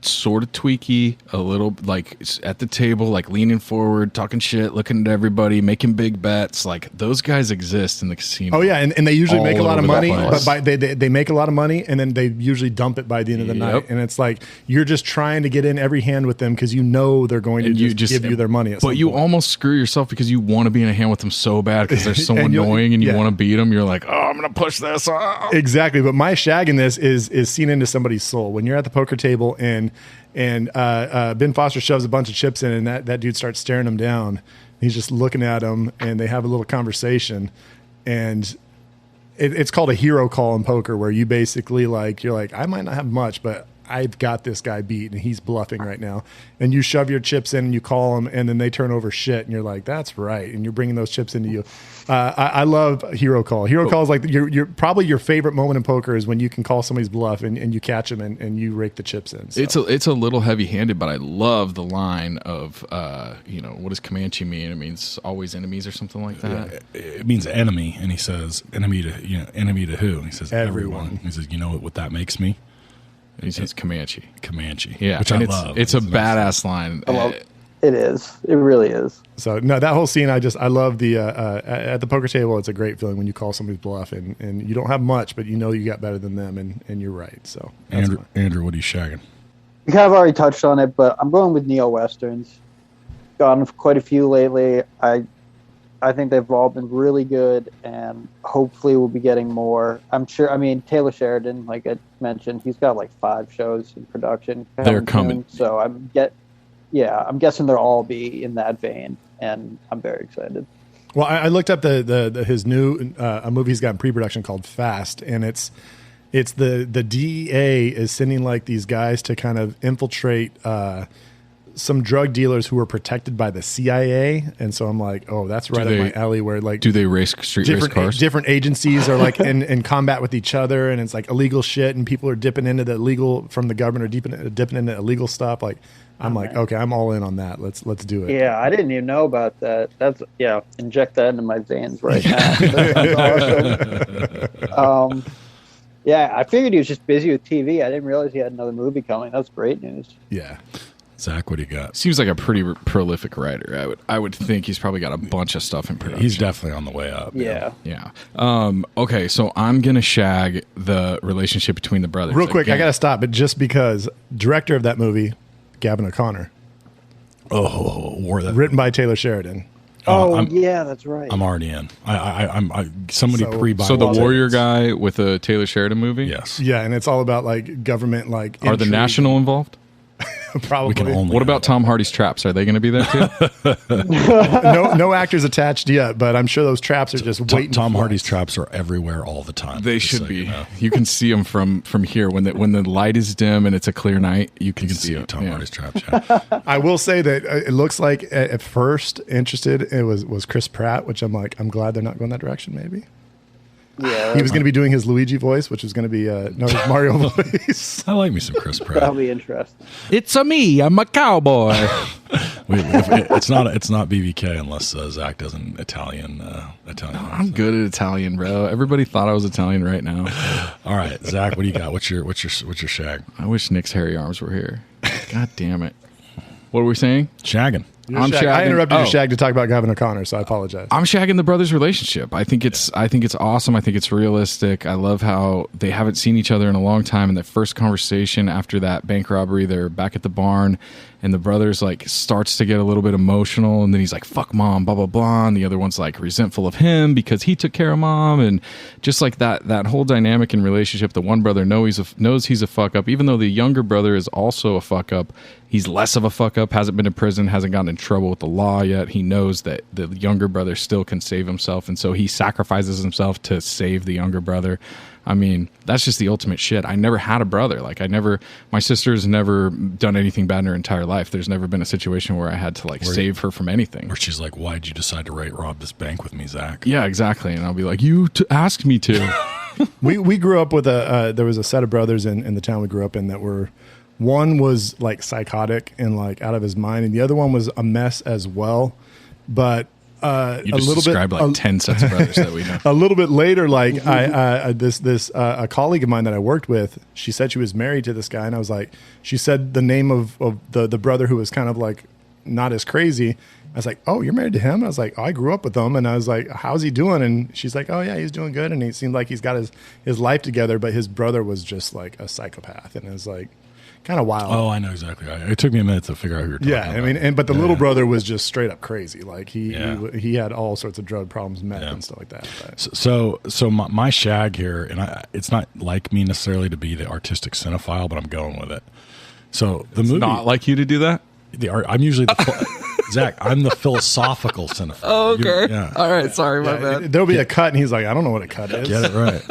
Sort of tweaky, a little like at the table, like leaning forward, talking shit, looking at everybody, making big bets. Like those guys exist in the casino. Oh yeah, and they usually make a lot of money, but they they make a lot of money, and then they usually dump it by the end of the night. And it's like you're just trying to get in every hand with them because you know they're going to just give you their money. But you almost screw yourself because you want to be in a hand with them so bad because they're so annoying, and you want to beat them. You're like, oh, I'm gonna push this. Oh. Exactly. But my shag in this is seen into somebody's soul when you're at the poker table and and Ben Foster shoves a bunch of chips in, and that dude starts staring him down. He's just looking at him, and they have a little conversation, and it's called a hero call in poker, where you basically you're like, I might not have much, but I've got this guy beat, and he's bluffing right now. And you shove your chips in, and you call them, and then they turn over shit, and you're like, that's right. And you're bringing those chips into you. I love hero call. Hero call is like your probably your favorite moment in poker is when you can call somebody's bluff and you catch them and you rake the chips in. So. It's a little heavy handed, but I love the line of what does Comanche mean? It means always enemies or something like that. It means enemy, and he says enemy to who? And he says everyone. He says, you know what that makes me? And he says Comanche. Yeah, which I love. It's a badass line. I love it. It is. It really is. So no, that whole scene, I love the at the poker table. It's a great feeling when you call somebody's bluff and you don't have much, but you know you got better than them, and you're right. So Andrew, what are you shagging? You kind of already touched on it, but I'm going with neo-westerns. Gotten quite a few lately. I think they've all been really good, and hopefully we'll be getting more. I'm sure. I mean, Taylor Sheridan, like I mentioned, he's got like 5 shows in production. They're coming. Soon, so I'm guessing they'll all be in that vein, and I'm very excited. Well, I looked up his new a movie he's got in pre-production called Fast, and it's the DEA is sending like these guys to kind of infiltrate some drug dealers who were protected by the CIA, and so I'm like, oh, that's right up my alley. Where like, do they race cars? Different agencies are like in combat with each other, and it's like illegal shit, and people are dipping into the illegal from the government, or dipping into illegal stuff. Like, I'm like, okay, I'm all in on that. Let's do it. Yeah, I didn't even know about that. That's inject that into my veins right now. That sounds awesome. Yeah, I figured he was just busy with TV. I didn't realize he had another movie coming. That's great news. Yeah. Zach, what do you got? Seems like a pretty prolific writer. I would think he's probably got a bunch of stuff in production. He's definitely on the way up. Yeah. Okay, so I'm gonna shag the relationship between the brothers. Real quick, I gotta stop, but just because director of that movie, Gavin O'Connor. Written by Taylor Sheridan. Yeah, that's right. I'm already in. I'm somebody pre-buy. So the Warrior guy with a Taylor Sheridan movie. Yes. Yeah, and it's all about like government, like are the National involved? Probably. What about Tom Hardy's traps? Are they going to be there too? no actors attached yet, but I'm sure those traps are just waiting. Tom Hardy's traps are everywhere all the time. They should be. You can see them from here when the light is dim and it's a clear night. You can see Tom Hardy's traps. Yeah. I will say that it looks like at first interested it was Chris Pratt, which I'm glad they're not going that direction. Maybe. Yeah, he was going to be doing his Luigi voice, which was going to be his Mario voice. I like me some Chris Pratt. That'll be interesting. It's me. I'm a cowboy. It's not BBK unless Zach does an Italian. I'm good at Italian, bro. Everybody thought I was Italian right now. All right, Zach, what do you got? What's your shag? I wish Nick's hairy arms were here. God damn it! What are we saying? Shagging. I interrupted your shag to talk about Gavin O'Connor, so I apologize. I'm shagging the brothers' relationship. I think it's awesome. I think it's realistic. I love how they haven't seen each other in a long time. And that first conversation after that bank robbery, they're back at the barn, and the brothers like starts to get a little bit emotional, and then he's like, "Fuck mom," blah blah blah, and the other one's like resentful of him because he took care of mom, and just like that whole dynamic in relationship. The one brother knows he's a fuck up, even though the younger brother is also a fuck up. He's less of a fuck up, hasn't been in prison, hasn't gotten in trouble with the law yet. He knows that the younger brother still can save himself, and so he sacrifices himself to save the younger brother. I mean, that's just the ultimate shit. I never had a brother. Like my sister's never done anything bad in her entire life. There's never been a situation where I had to save her from anything. Where she's like, "Why'd you decide to rob this bank with me, Zach?" Yeah, exactly. And I'll be like, "You asked me to." We grew up with there was a set of brothers in the town we grew up in that were, one was like psychotic and like out of his mind, and the other one was a mess as well. But you just described like 10 sets of brothers that we know. A little bit later, like a colleague of mine that I worked with, she said she was married to this guy, and I was like, she said the name of the brother who was kind of like not as crazy. I was like, "Oh, you're married to him?" I was like, "Oh, I grew up with him." And I was like, "How's he doing?" And she's like, "Oh yeah, he's doing good." And he seemed like he's got his life together, but his brother was just like a psychopath, and it was like kind of wild. Oh, I know exactly. It took me a minute to figure out who you're talking about. Yeah, I mean, but the little brother was just straight up crazy. Like he had all sorts of drug problems, meth and stuff like that. But. So my shag here, and it's not like me necessarily to be the artistic cinephile, but I'm going with it, So the movie, Not like you to do that. I'm usually Zach. I'm the philosophical cinephile. Oh, okay. Yeah. All right. Sorry, my bad. There'll be a cut, and he's like, I don't know what a cut is. Get it right.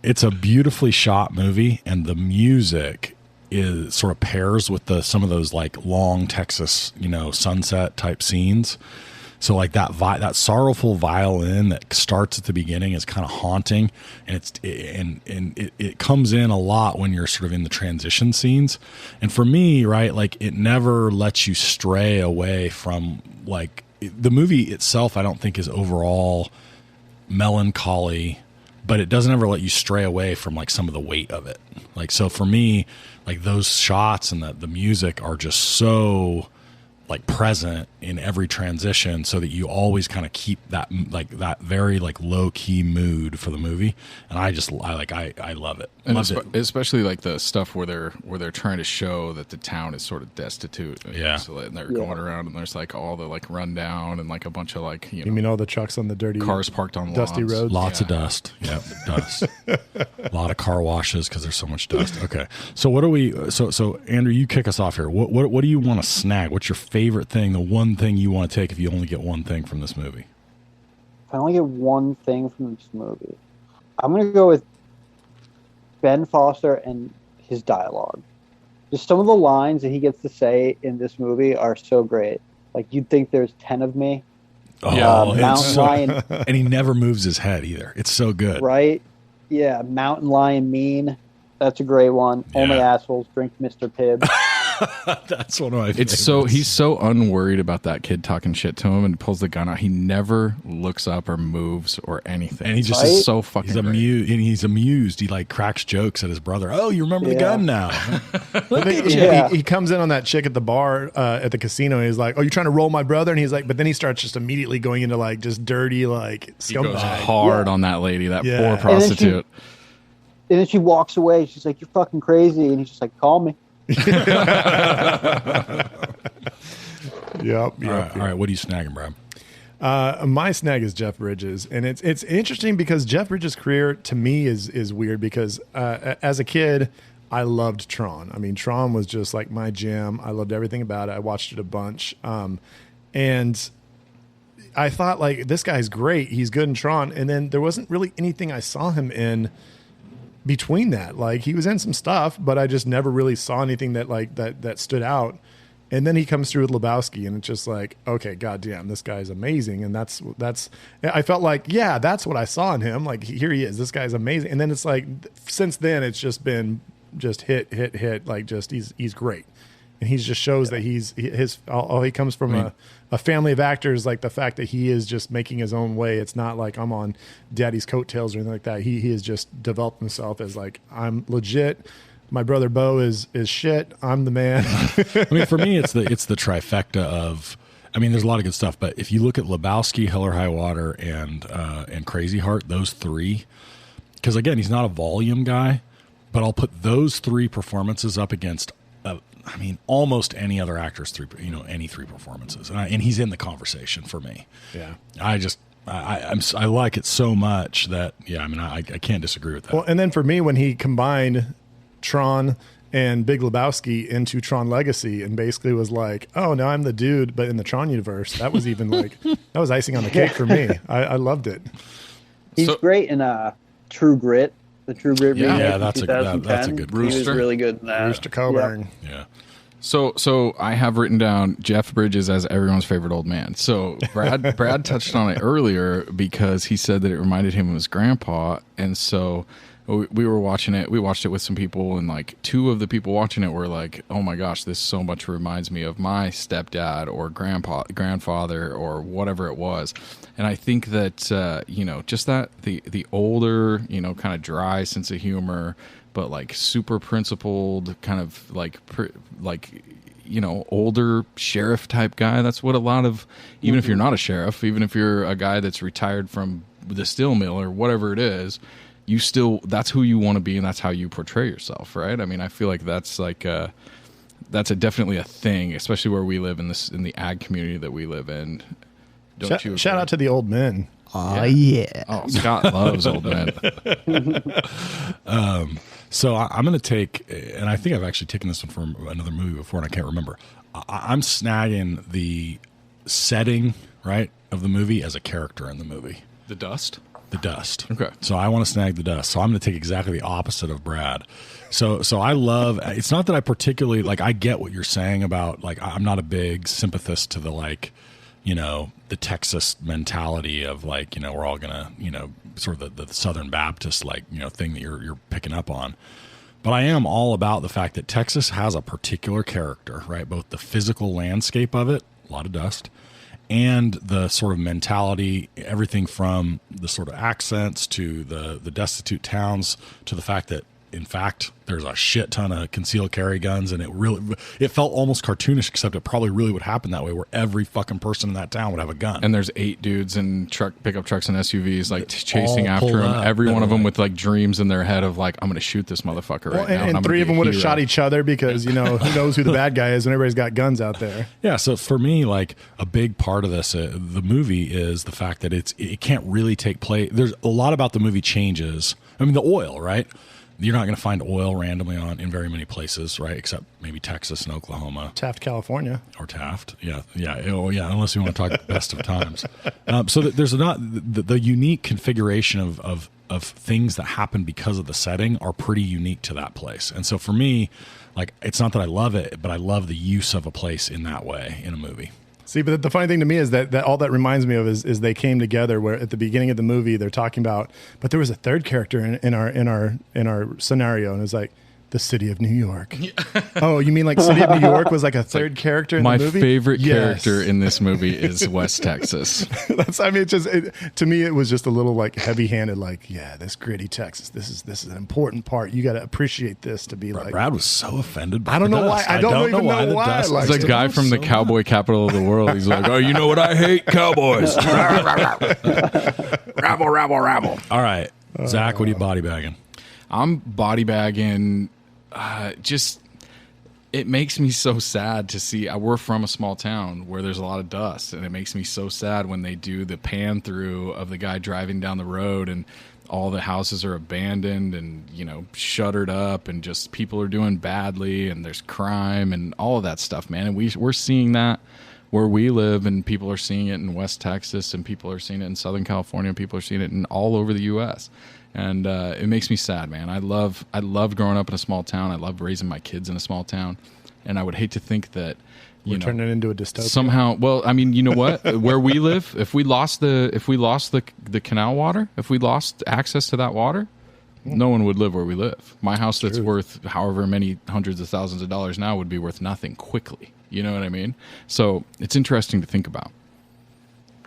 It's a beautifully shot movie, and the music is sort of pairs with some of those like long Texas, sunset type scenes. So like that sorrowful violin that starts at the beginning is kind of haunting, and it comes in a lot when you're sort of in the transition scenes. And for me, right, like it never lets you stray away from like the movie itself. I don't think is overall melancholy, but it doesn't ever let you stray away from like some of the weight of it. Like, so for me, like those shots and the music are just so like present in every transition, so that you always kind of keep that very like low key mood for the movie. And I love it. And Loved it. especially like the stuff where they're trying to show that the town is sort of destitute. Yeah. So, and they're going around, and there's like all the like rundown and like a bunch of like You mean all the trucks on the dirty cars parked on dusty lawns. roads? Lots of dust. Yep, dust. A lot of car washes because there's so much dust. Okay, so what do we? So Andrew, you kick us off here. What do you want to snag? What's your favorite thing? The one thing you want to take if you only get one thing from this movie? If I only get one thing from this movie, I'm going to go with Ben Foster and his dialogue. Just some of the lines that he gets to say in this movie are so great. Like, you'd think there's 10 of me. Mountain Lion. And he never moves his head either. It's so good. Right? Yeah, Mountain Lion mean. That's a great one. Yeah. Only assholes drink Mr. Pibb. That's one of my favorites. He's so unworried about that kid talking shit to him and pulls the gun out. He never looks up or moves or anything. And he just is so fucking he's amused, and he's amused. He like cracks jokes at his brother. Oh, you remember the gun now? He comes in on that chick at the bar at the casino. And he's like, "Oh, you're trying to roll my brother?" And he's like, but then he starts just immediately going into like just dirty like He goes scumbag. hard on that lady, that Yeah. poor And prostitute. And then she walks away. She's like, "You're fucking crazy." And he's just like, "Call me." Yep. All right. What are you snagging, Brad? My snag is Jeff Bridges, and it's interesting because Jeff Bridges' career to me is weird because as a kid I loved Tron. I mean, Tron was just like my jam. I loved everything about it. I watched it a bunch, and I thought like this guy's great. He's good in Tron, and then there wasn't really anything I saw him in between that. Like he was in some stuff, but I just never really saw anything that stood out. And then he comes through with Lebowski, and it's just like, okay, goddamn, this guy's amazing. And that's I felt like, yeah, that's what I saw in him. Like here he is, this guy's amazing. And then it's like, since then it's just been just hit, like just he's great. And he just shows that he comes from a family of actors. Like the fact that he is just making his own way. It's not like I'm on daddy's coattails or anything like that. He has just developed himself as like, I'm legit. My brother Bo is shit. I'm the man. I mean, for me, it's the trifecta of. I mean, there's a lot of good stuff, but if you look at Lebowski, Hell or High Water, and Crazy Heart, those three, because again, he's not a volume guy, but I'll put those three performances up against. I mean, almost any other actor's any three performances, and he's in the conversation for me. Yeah, I like it so much that I can't disagree with that. Well, and then for me, when he combined Tron and Big Lebowski into Tron Legacy, and basically was like, oh, now I'm the dude, but in the Tron universe, that was even like that was icing on the cake for me. I loved it. He's great in True Grit. The True Grit remake. Yeah, in that's a good He was Rooster. really good in that. Rooster Coburn. Yeah. So I have written down Jeff Bridges as everyone's favorite old man. So Brad touched on it earlier because he said that it reminded him of his grandpa, and so we were watching it. We watched it with some people, and like two of the people watching it were like, "Oh my gosh, this so much reminds me of my stepdad or grandfather or whatever it was." And I think that just that the older, kind of dry sense of humor, but like super principled, kind of like older sheriff type guy. That's what a lot of, even if you're not a sheriff, even if you're a guy that's retired from the steel mill or whatever it is, that's who you want to be, and that's how you portray yourself, right? I mean, I feel like that's like definitely a thing, especially where we live in the ag community that we live in. Shout out to the old men. Oh, yeah. Oh, Scott loves old men. So I'm going to take, and I think I've actually taken this one from another movie before, and I can't remember. I'm snagging the setting, right, of the movie as a character in the movie. The dust? The dust. Okay. So I want to snag the dust. So I'm going to take exactly the opposite of Brad. So I love, it's not that I particularly, like, I get what you're saying about, like, I'm not a big sympathist to the, like, you know, the Texas mentality of, like, you know, we're all going to, you know, sort of the Southern Baptist, like, you know, thing that you're picking up on. But I am all about the fact that Texas has a particular character, right? Both the physical landscape of it, a lot of dust, and the sort of mentality, everything from the sort of accents to the destitute towns to the fact that, in fact, there's a shit ton of concealed carry guns, and it felt almost cartoonish, except it probably really would happen that way, where every fucking person in that town would have a gun. And there's 8 dudes in pickup trucks and SUVs, like chasing All after pulled him. up, Every one of them literally. with like dreams in their head of like, I'm going to shoot this motherfucker right now. And I'm 3 gonna of be them a would have hero. shot each other because, you know, who knows who the bad guy is when everybody's got guns out there. Yeah, so for me, like, a big part of this, the movie, is the fact that it can't really take place. There's a lot about the movie changes. I mean, the oil, right? You're not going to find oil randomly in very many places, right? Except maybe Texas and Oklahoma. Taft, California. Or Taft. Yeah. Oh, yeah, unless you want to talk best of times. So there's not the unique configuration of things that happen because of the setting are pretty unique to that place. And so for me, like, it's not that I love it, but I love the use of a place in that way in a movie. See, but the funny thing to me is that all that reminds me of is they came together where at the beginning of the movie they're talking about, but there was a third character in our scenario, and it was like the city of New York. Oh, you mean like City of New York was like a third character in My the movie? favorite Yes. character in this movie is West Texas. To me, it was just a little like heavy-handed, like, yeah, this gritty Texas. This is an important part. You got to appreciate this to be like. Brad was so offended by I don't the know why. dust. I don't even know the why. dust Like, was It's a guy from the so cowboy capital of the world. He's like, oh, you know what? I hate cowboys. Rabble, rabble, rabble. All right, Zach, what are you body bagging? I'm body bagging. Just, it makes me so sad to see. We're from a small town where there's a lot of dust, and it makes me so sad when they do the pan through of the guy driving down the road, and all the houses are abandoned and, you know, shuttered up, and just people are doing badly, and there's crime and all of that stuff, man. And we're seeing that where we live, and people are seeing it in West Texas, and people are seeing it in Southern California, and people are seeing it in all over the U.S. And it makes me sad, man. I love growing up in a small town. I love raising my kids in a small town, and I would hate to think that We're turning it into a dystopia. somehow. Well, I mean, you know what? Where we live, if we lost the canal water, if we lost access to that water, no one would live where we live. My house that's worth however many hundreds of thousands of dollars now would be worth nothing quickly. You know what I mean? So it's interesting to think about.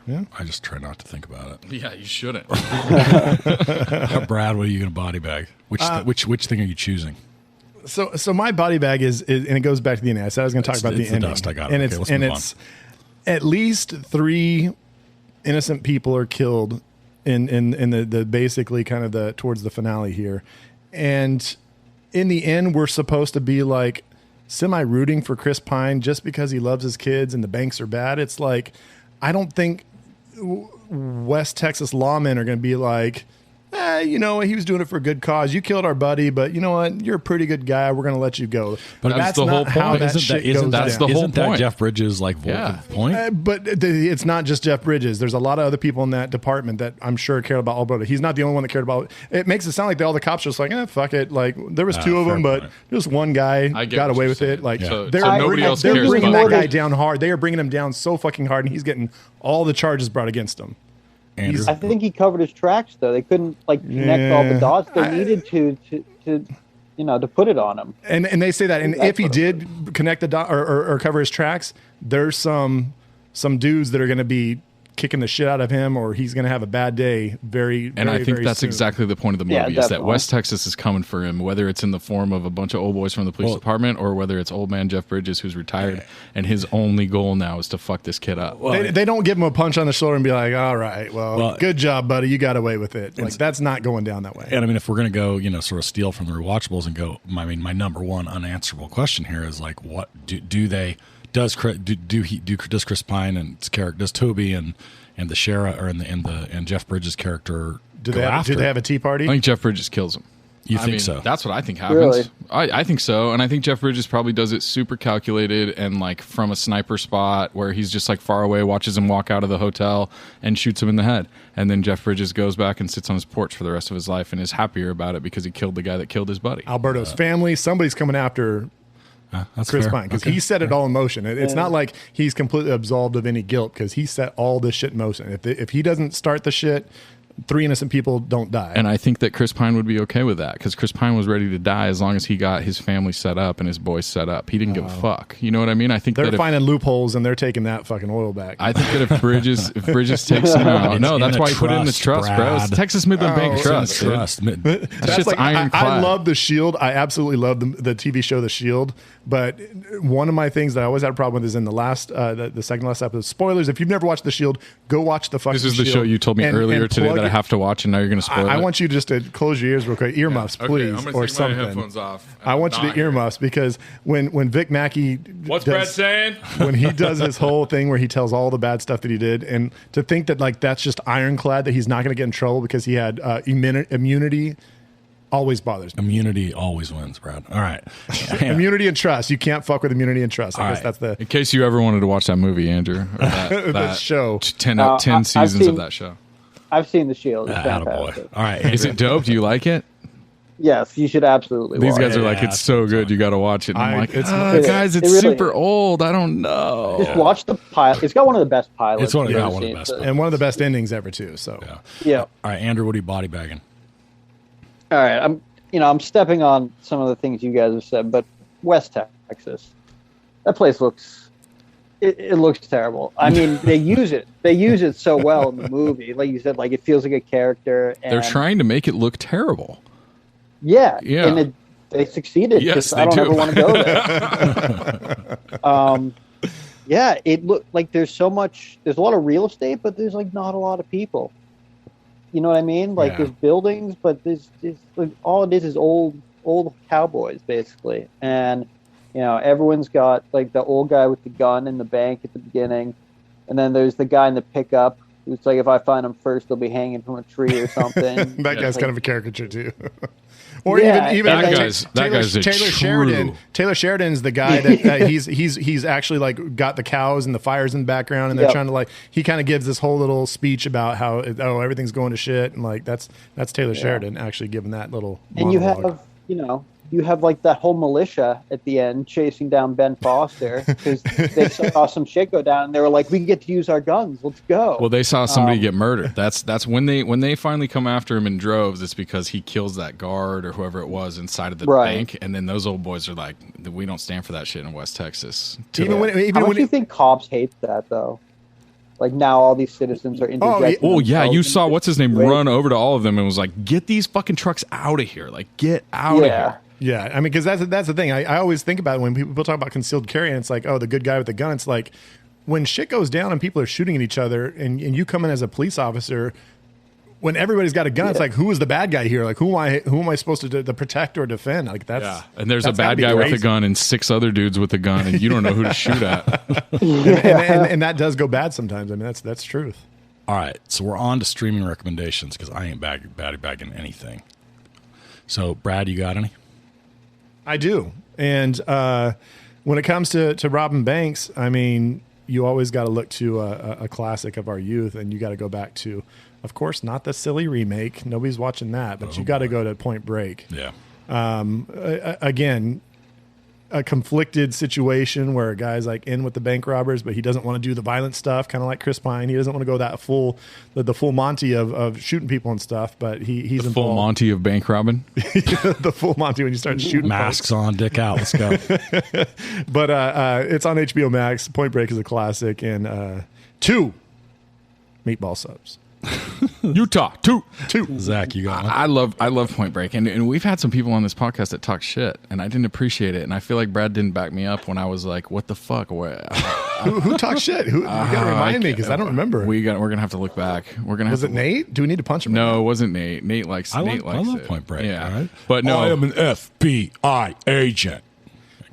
Yeah. I just try not to think about it. Yeah, you shouldn't. Brad, what are you going to body bag? Which thing are you choosing? So my body bag is and it goes back to the ending. I said I was going to talk about the It's the ending. dust. I got it. And Okay, let's move on. it's at least 3 innocent people are killed in the basically kind of the towards the finale here. And in the end, we're supposed to be like semi rooting for Chris Pine just because he loves his kids and the banks are bad. It's like, I don't think West Texas lawmen are going to be like, you know, he was doing it for a good cause. You killed our buddy, but you know what? You're a pretty good guy. We're going to let you go. But that's the whole how point. that Isn't shit that, isn't goes that, that's down. the whole isn't that point. Jeff Bridges' like Yeah. point? But it's not just Jeff Bridges. There's a lot of other people in that department that I'm sure cared about Alberta. He's not the only one that cared about it. Makes it sound like all the cops are just like, fuck it. Like there was 2 of fair them, but point. just one guy I get got what away you're with saying. it. Like So they're nobody else they're cares bringing about that it. guy down hard. They are bringing him down so fucking hard, and he's getting all the charges brought against him. Andrew? I think he covered his tracks though. They couldn't like connect all the dots. They needed to to put it on him. And they say that, and That's if he what did connect the dot or cover his tracks, there's some dudes that are going to be kicking the shit out of him, or he's going to have a bad day. And I think very that's soon. exactly the point of the Yeah, movie is that definitely. West Texas is coming for him, whether it's in the form of a bunch of old boys from the police department or whether it's old man Jeff Bridges who's retired and his only goal now is to fuck this kid up. They don't give him a punch on the shoulder and be like, all right, well good job, buddy. You got away with it. Like, that's not going down that way. And I mean, if we're going to go, sort of steal from the rewatchables and go, I mean, my number one unanswerable question here is like, what does Chris Pine and his character, does Toby and the sheriff or and Jeff Bridges' character Do go they after? have a tea party? I think Jeff Bridges kills him. You think so? That's what I think happens. Really? I think so, and I think Jeff Bridges probably does it super calculated and like from a sniper spot where he's just like far away, watches him walk out of the hotel and shoots him in the head, and then Jeff Bridges goes back and sits on his porch for the rest of his life and is happier about it because he killed the guy that killed his buddy. Alberto's family, somebody's coming after That's Chris fair. Pine because Okay. he set it all in motion. It's not like he's completely absolved of any guilt because he set all this shit in motion. If he doesn't start the shit, 3 innocent people don't die. And I think that Chris Pine would be okay with that because Chris Pine was ready to die as long as he got his family set up and his boys set up. He didn't give a fuck. You know what I mean? I think they're that finding loopholes and they're taking that fucking oil back. I think that if Bridges takes him out, It's no, in that's the why he put it in the trust, trust, bro. It's Brad. Texas Midland Bank It's in Trust. dude. trust. That That's shit's like I ironclad. love The Shield. I absolutely love the TV show The Shield. But one of my things that I always had a problem with is in the last the second last episode. Spoilers: if you've never watched The Shield, go watch the fucking. This is the Shield show you told me and- earlier and today plug that I it. have to watch, and now you're going to spoil it. I want you just to close your ears real quick, earmuffs, Okay, please, I'm gonna or take something. my headphones off. I want you Not to here. earmuffs because when Vic Mackey What's does, Brad saying? when he does his whole thing where he tells all the bad stuff that he did, and to think that like that's just ironclad that he's not going to get in trouble because he had immunity always bothers me. Immunity always wins, Brad. All right. Immunity and trust. You can't fuck with immunity and trust. I All guess right. that's the In case you ever wanted to watch that movie, Andrew, or that show. 10 I've seasons seen- of that show. I've seen The Shield. It's Attaboy. fantastic. All right. Is it dope? Do you like it? Yes, you should absolutely These watch guys it. are like, Yeah, it's so good, you got to watch it. And I'm I- like, it's- guys, it it's really super is. old. I don't know. Just watch the pilot. It's got one of the best pilots. It's one of- I've yeah, ever one of the seen, best. so- and one of the best endings ever too. So Yeah. All right, Andrew, what are you body bagging? All right. I'm stepping on some of the things you guys have said, but West Texas, that place looks. It looks terrible. I mean, they use it so well in the movie. Like you said, like it feels like a character. And They're trying to make it look terrible. Yeah. Yeah. And they succeeded. Yes, 'cause they I don't do. ever want to go there. Yeah, it looked like there's a lot of real estate, but there's like not a lot of people. You know what I mean? Like Yeah. there's buildings, but there's like all it is old cowboys basically. And you know, everyone's got like the old guy with the gun in the bank at the beginning, and then there's the guy in the pickup who's like, if I find him first, they'll be hanging from a tree or something. that guy's Like, kind of a caricature too. Or Yeah, even that like, guy's a Taylor true- Sheridan. Taylor Sheridan's the guy that he's actually like got the cows and the fires in the background, and they're Yep. trying to like he kind of gives this whole little speech about how everything's going to shit, and like that's Taylor Sheridan actually giving that little. And you monologue. have like that whole militia at the end chasing down Ben Foster because they saw some shit go down and they were like, we get to use our guns, let's go. Well, they saw somebody get murdered. That's when they finally come after him in droves. It's because he kills that guard or whoever it was inside of the Right. bank, and then those old boys are like, we don't stand for that shit in West Texas. even when How much do you think cops hate that though? Like now all these citizens are interjecting. Oh yeah, you themselves saw into what's his name situations. run over to all of them and was like, "Get these fucking trucks out of here! Like, get out of Yeah. here!" Yeah, I mean, because that's the thing. I always think about it when people talk about concealed carry, and it's like, oh, the good guy with the gun. It's like when shit goes down and people are shooting at each other, and you come in as a police officer. When everybody's got a gun, it's like, who is the bad guy here? Like, who am I supposed to protect or defend? Like that's Yeah, and there's a that's gotta bad be guy with a crazy. gun and 6 other dudes with a gun, and you don't know who to shoot at. and that does go bad sometimes. I mean, that's truth. All right, so we're on to streaming recommendations because I ain't bagging anything. So, Brad, you got any? I do. And when it comes to Robin Banks, I mean, you always got to look to a classic of our youth, and you got to go back to, of course, not the silly remake. Nobody's watching that, but you got to go to Point Break. Yeah. Again, a conflicted situation where a guy's like in with the bank robbers, but he doesn't want to do the violent stuff, kind of like Chris Pine. He doesn't want to go that the full Monty of shooting people and stuff, but he's The full involved. Monty of bank robbing. The full Monty when you start shooting Masks on, dick out. Let's go. But it's on HBO Max. Point Break is a classic, and 2 meatball subs. Utah, 2. Zach, you got one? I love Point Break, and we've had some people on this podcast that talk shit, and I didn't appreciate it, and I feel like Brad didn't back me up when I was like, "What the fuck?" Who talks shit? You got to remind me because I don't remember. We're gonna have to look back. We're gonna. Was have it to Nate? Do we need to punch him? No, it wasn't Nate. Nate likes. I Nate likes love it. Point Break. Yeah, all right? but no, I am an FBI agent.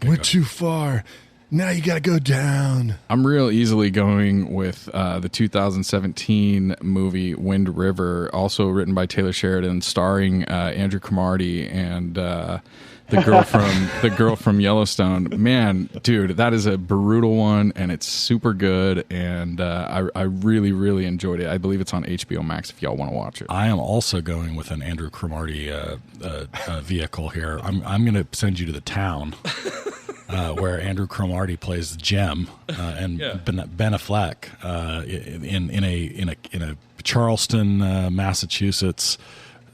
Went too far. Now you got to go down. I'm real easily going with the 2017 movie Wind River, also written by Taylor Sheridan, starring Andrew Cromartie and the girl from Yellowstone. Man, dude, that is a brutal one, and it's super good, and I really, really enjoyed it. I believe it's on HBO Max if y'all want to watch it. I am also going with an Andrew Cromartie vehicle here. I'm going to send you to The Town. Where Andrew Cromartie plays Jem and Ben Affleck in a Charleston, Massachusetts,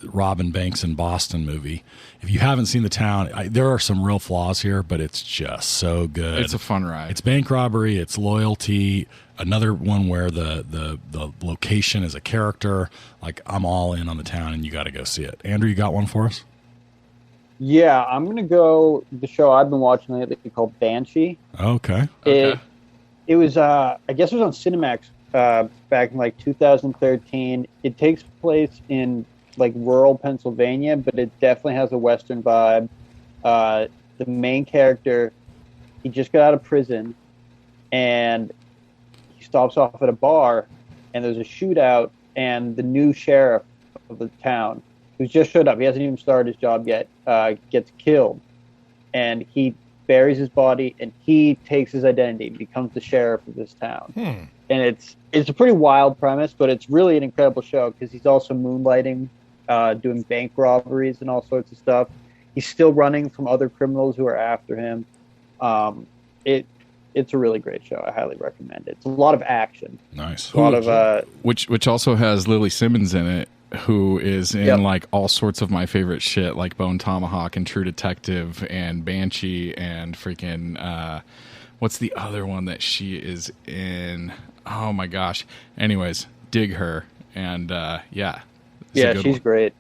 Robin Banks in Boston movie. If you haven't seen The Town, there are some real flaws here, but it's just so good. It's a fun ride. It's bank robbery. It's loyalty. Another one where the location is a character. Like, I'm all in on The Town, and you got to go see it. Andrew, you got one for us? Yeah, I'm going to go the show I've been watching lately called Banshee. Okay. It was, I guess it was on Cinemax back in like 2013. It takes place in like rural Pennsylvania, but it definitely has a Western vibe. The main character, he just got out of prison, and he stops off at a bar, and there's a shootout, and the new sheriff of the town, who's just showed up, he hasn't even started his job yet, gets killed, and he buries his body, and he takes his identity and becomes the sheriff of this town. And it's a pretty wild premise, but it's really an incredible show because he's also moonlighting, doing bank robberies and all sorts of stuff. He's still running from other criminals who are after him. It's a really great show. I highly recommend it. It's a lot of action. Nice. A lot of which also has Lily Simmons in it, who is in like all sorts of my favorite shit, like Bone Tomahawk and True Detective and Banshee and freaking what's the other one that she is in? Oh my gosh. Anyways, dig her. And she's great.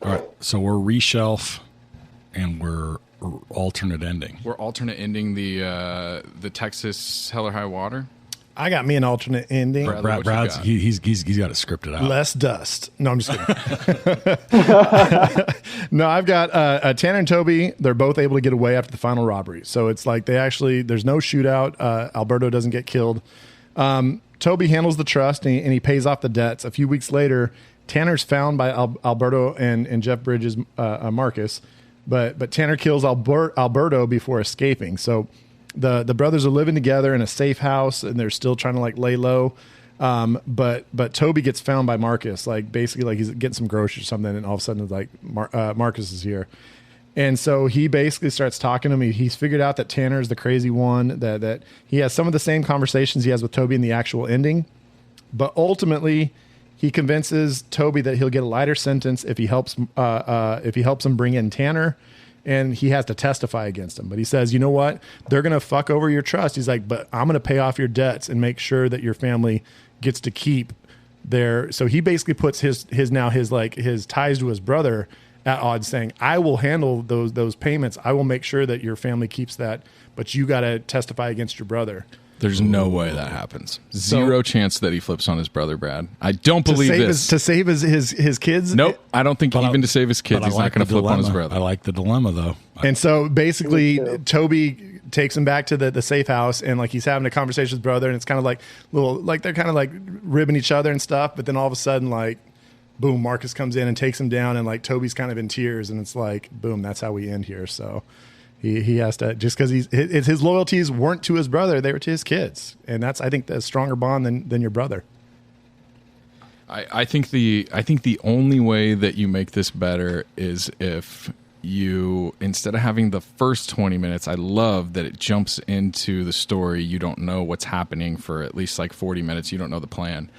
All right, so we're reshelf and we're alternate ending. We're alternate ending the Texas Hell or High Water. I got me an alternate ending. Brad's he's got it scripted out. Less dust. No, I'm just kidding. No, I've got Tanner and Toby. They're both able to get away after the final robbery. So it's like there's no shootout. Alberto doesn't get killed. Toby handles the trust and he pays off the debts. A few weeks later, Tanner's found by Alberto and Jeff Bridges' Marcus, but Tanner kills Alberto before escaping. So the brothers are living together in a safe house, and they're still trying to like lay low. But Toby gets found by Marcus, like basically like he's getting some groceries or something, and all of a sudden it's like Marcus is here. And so he basically starts talking to him. He's figured out that Tanner is the crazy one, that he has some of the same conversations he has with Toby in the actual ending. But ultimately, he convinces Toby that he'll get a lighter sentence if he helps him bring in Tanner, and he has to testify against him. But he says, you know what? They're going to fuck over your trust. He's like, but I'm going to pay off your debts and make sure that your family gets to keep their. So he basically puts his ties to his brother at odds, saying, I will handle those payments. I will make sure that your family keeps that, but you got to testify against your brother. There's no way that happens. Zero chance that he flips on his brother, Brad. I don't believe this. To save his kids? Nope. I don't think even to save his kids, he's not going to flip on his brother. I like the dilemma, though. And so basically, Toby takes him back to the safe house, and like he's having a conversation with his brother, and it's kind of like they're kind of like ribbing each other and stuff. But then all of a sudden, like, boom, Marcus comes in and takes him down, and like Toby's kind of in tears, and it's like, boom, that's how we end here. So he has to, just because his loyalties weren't to his brother, they were to his kids, and that's, I think, a stronger bond than your brother. I think the only way that you make this better is if you, instead of having the first 20 minutes, I love that it jumps into the story. You don't know what's happening for at least like 40 minutes. You don't know the plan.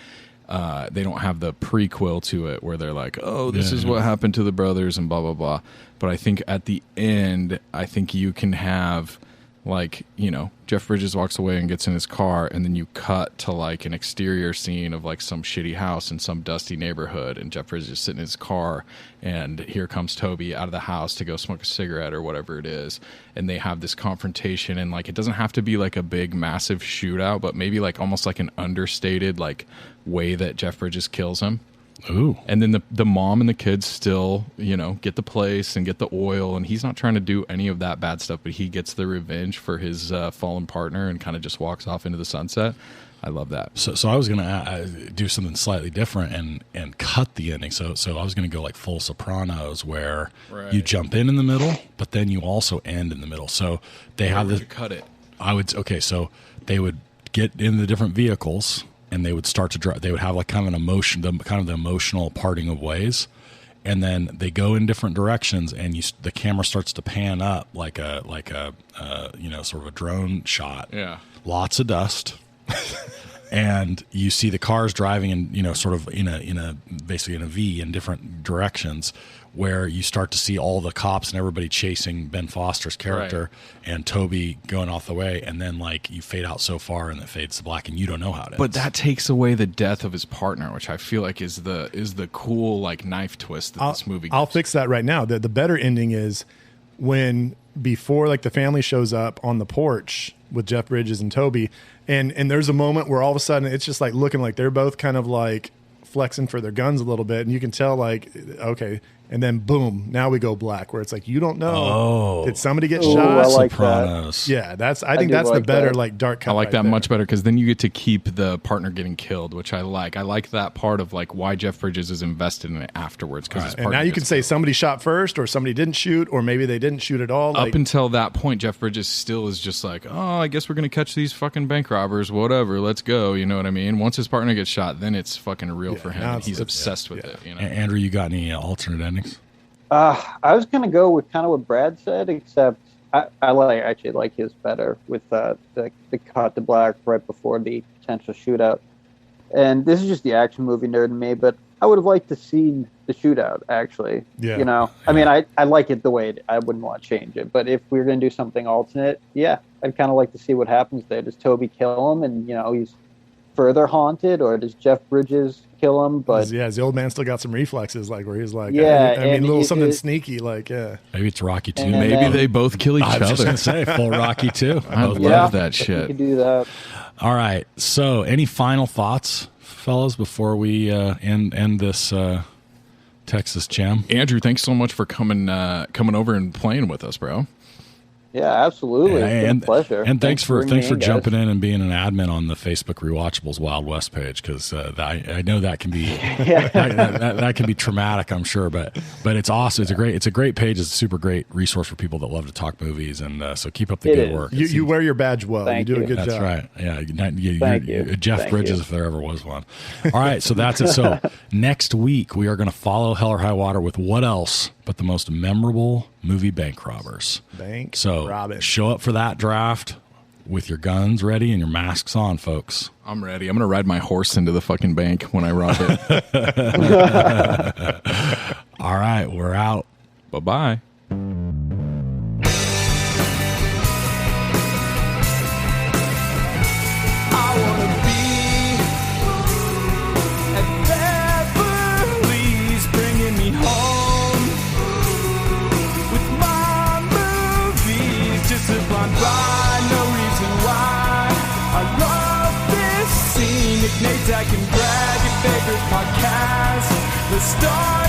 They don't have the prequel to it where they're like, oh, this is what happened to the brothers and blah, blah, blah. But I think at the end, I think you can have, like, you know, Jeff Bridges walks away and gets in his car, and then you cut to like an exterior scene of like some shitty house in some dusty neighborhood, and Jeff Bridges is sitting in his car, and here comes Toby out of the house to go smoke a cigarette or whatever it is, and they have this confrontation, and like it doesn't have to be like a big massive shootout, but maybe like almost like an understated like way that Jeff Bridges kills him. Ooh. And then the mom and the kids still, get the place and get the oil, and he's not trying to do any of that bad stuff, but he gets the revenge for his fallen partner and kind of just walks off into the sunset. I love that. So I was going to do something slightly different and cut the ending. So I was going to go like full Sopranos, where you jump in the middle, but then you also end in the middle. So they have this. Cut it. So they would get in the different vehicles, and they would start to drive. They would have like kind of an emotion, the emotional parting of ways, and then they go in different directions, and the camera starts to pan up like a sort of a drone shot. Yeah, lots of dust, and you see the cars driving in sort of basically in a V in different directions, where you start to see all the cops and everybody chasing Ben Foster's character and Toby going off the way, and then like you fade out so far and it fades to black and you don't know how it ends. But that takes away the death of his partner, which I feel like is the cool like knife twist that this movie gives. I'll fix that right now. The better ending is when before like the family shows up on the porch with Jeff Bridges and Toby, and there's a moment where all of a sudden it's just like looking like they're both kind of like flexing for their guns a little bit, and you can tell like, okay, and then boom, now we go black, where it's like you don't know, did somebody get shot? I like Sopranos. that. Yeah, I think that's the better that. like dark cut. I like right that there. much better, because then you get to keep the partner getting killed, which I like. I like that part of like why Jeff Bridges is invested in it afterwards. Because And now you can say somebody shot first, or somebody didn't shoot, or maybe they didn't shoot at all. Up until that point, Jeff Bridges still is just like, oh, I guess we're going to catch these fucking bank robbers, whatever, let's go, you know what I mean? Once his partner gets shot, then it's fucking real for him, now and he's it's obsessed with it, Andrew, you got any alternate endings? I was gonna go with kind of what Brad said, except I actually like his better with the cut to black right before the potential shootout. And this is just the action movie nerd in me, but I would have liked to see the shootout actually. Yeah. I mean, I like it the way I wouldn't want to change it, but if we were gonna do something alternate, yeah, I'd kind of like to see what happens there. Does Toby kill him, and he's further haunted, or does Jeff Bridges kill him? But is the old man still got some reflexes, like where he's like, Yeah, I mean, and a little something it- sneaky, like, yeah. Maybe it's Rocky 2. And Maybe then- they both kill each I was just other. going to say full Rocky 2. I Both love love. that You shit. could do that. All right. So, any final thoughts, fellas, before we end this Texas gem? Andrew, thanks so much for coming over and playing with us, bro. Yeah, absolutely. It's been a pleasure. And thanks for bringing me in, jumping guys. in and being an admin on the Facebook Rewatchables Wild West page, because I know that can be that can be traumatic, I'm sure, but it's awesome. It's a great page. It's a super great resource for people that love to talk movies, and so keep up the It good is. work. You wear your badge well. Thank you do a you. good That's job. right. Yeah, Thank you. Jeff Thank Bridges, you. if there ever was one. All right, so that's it. So next week we are going to follow Hell or High Water with what else but the most memorable movie bank robbers. So robbing. show up for that draft with your guns ready and your masks on, folks. I'm ready. I'm going to ride my horse into the fucking bank when I rob it. All right, we're out. Bye-bye. I wanna be at Beverly's, bringing me home with my movies. Just a blind ride, no reason why. I love this scene. Nick Nate, I can brag your favorite podcast. The star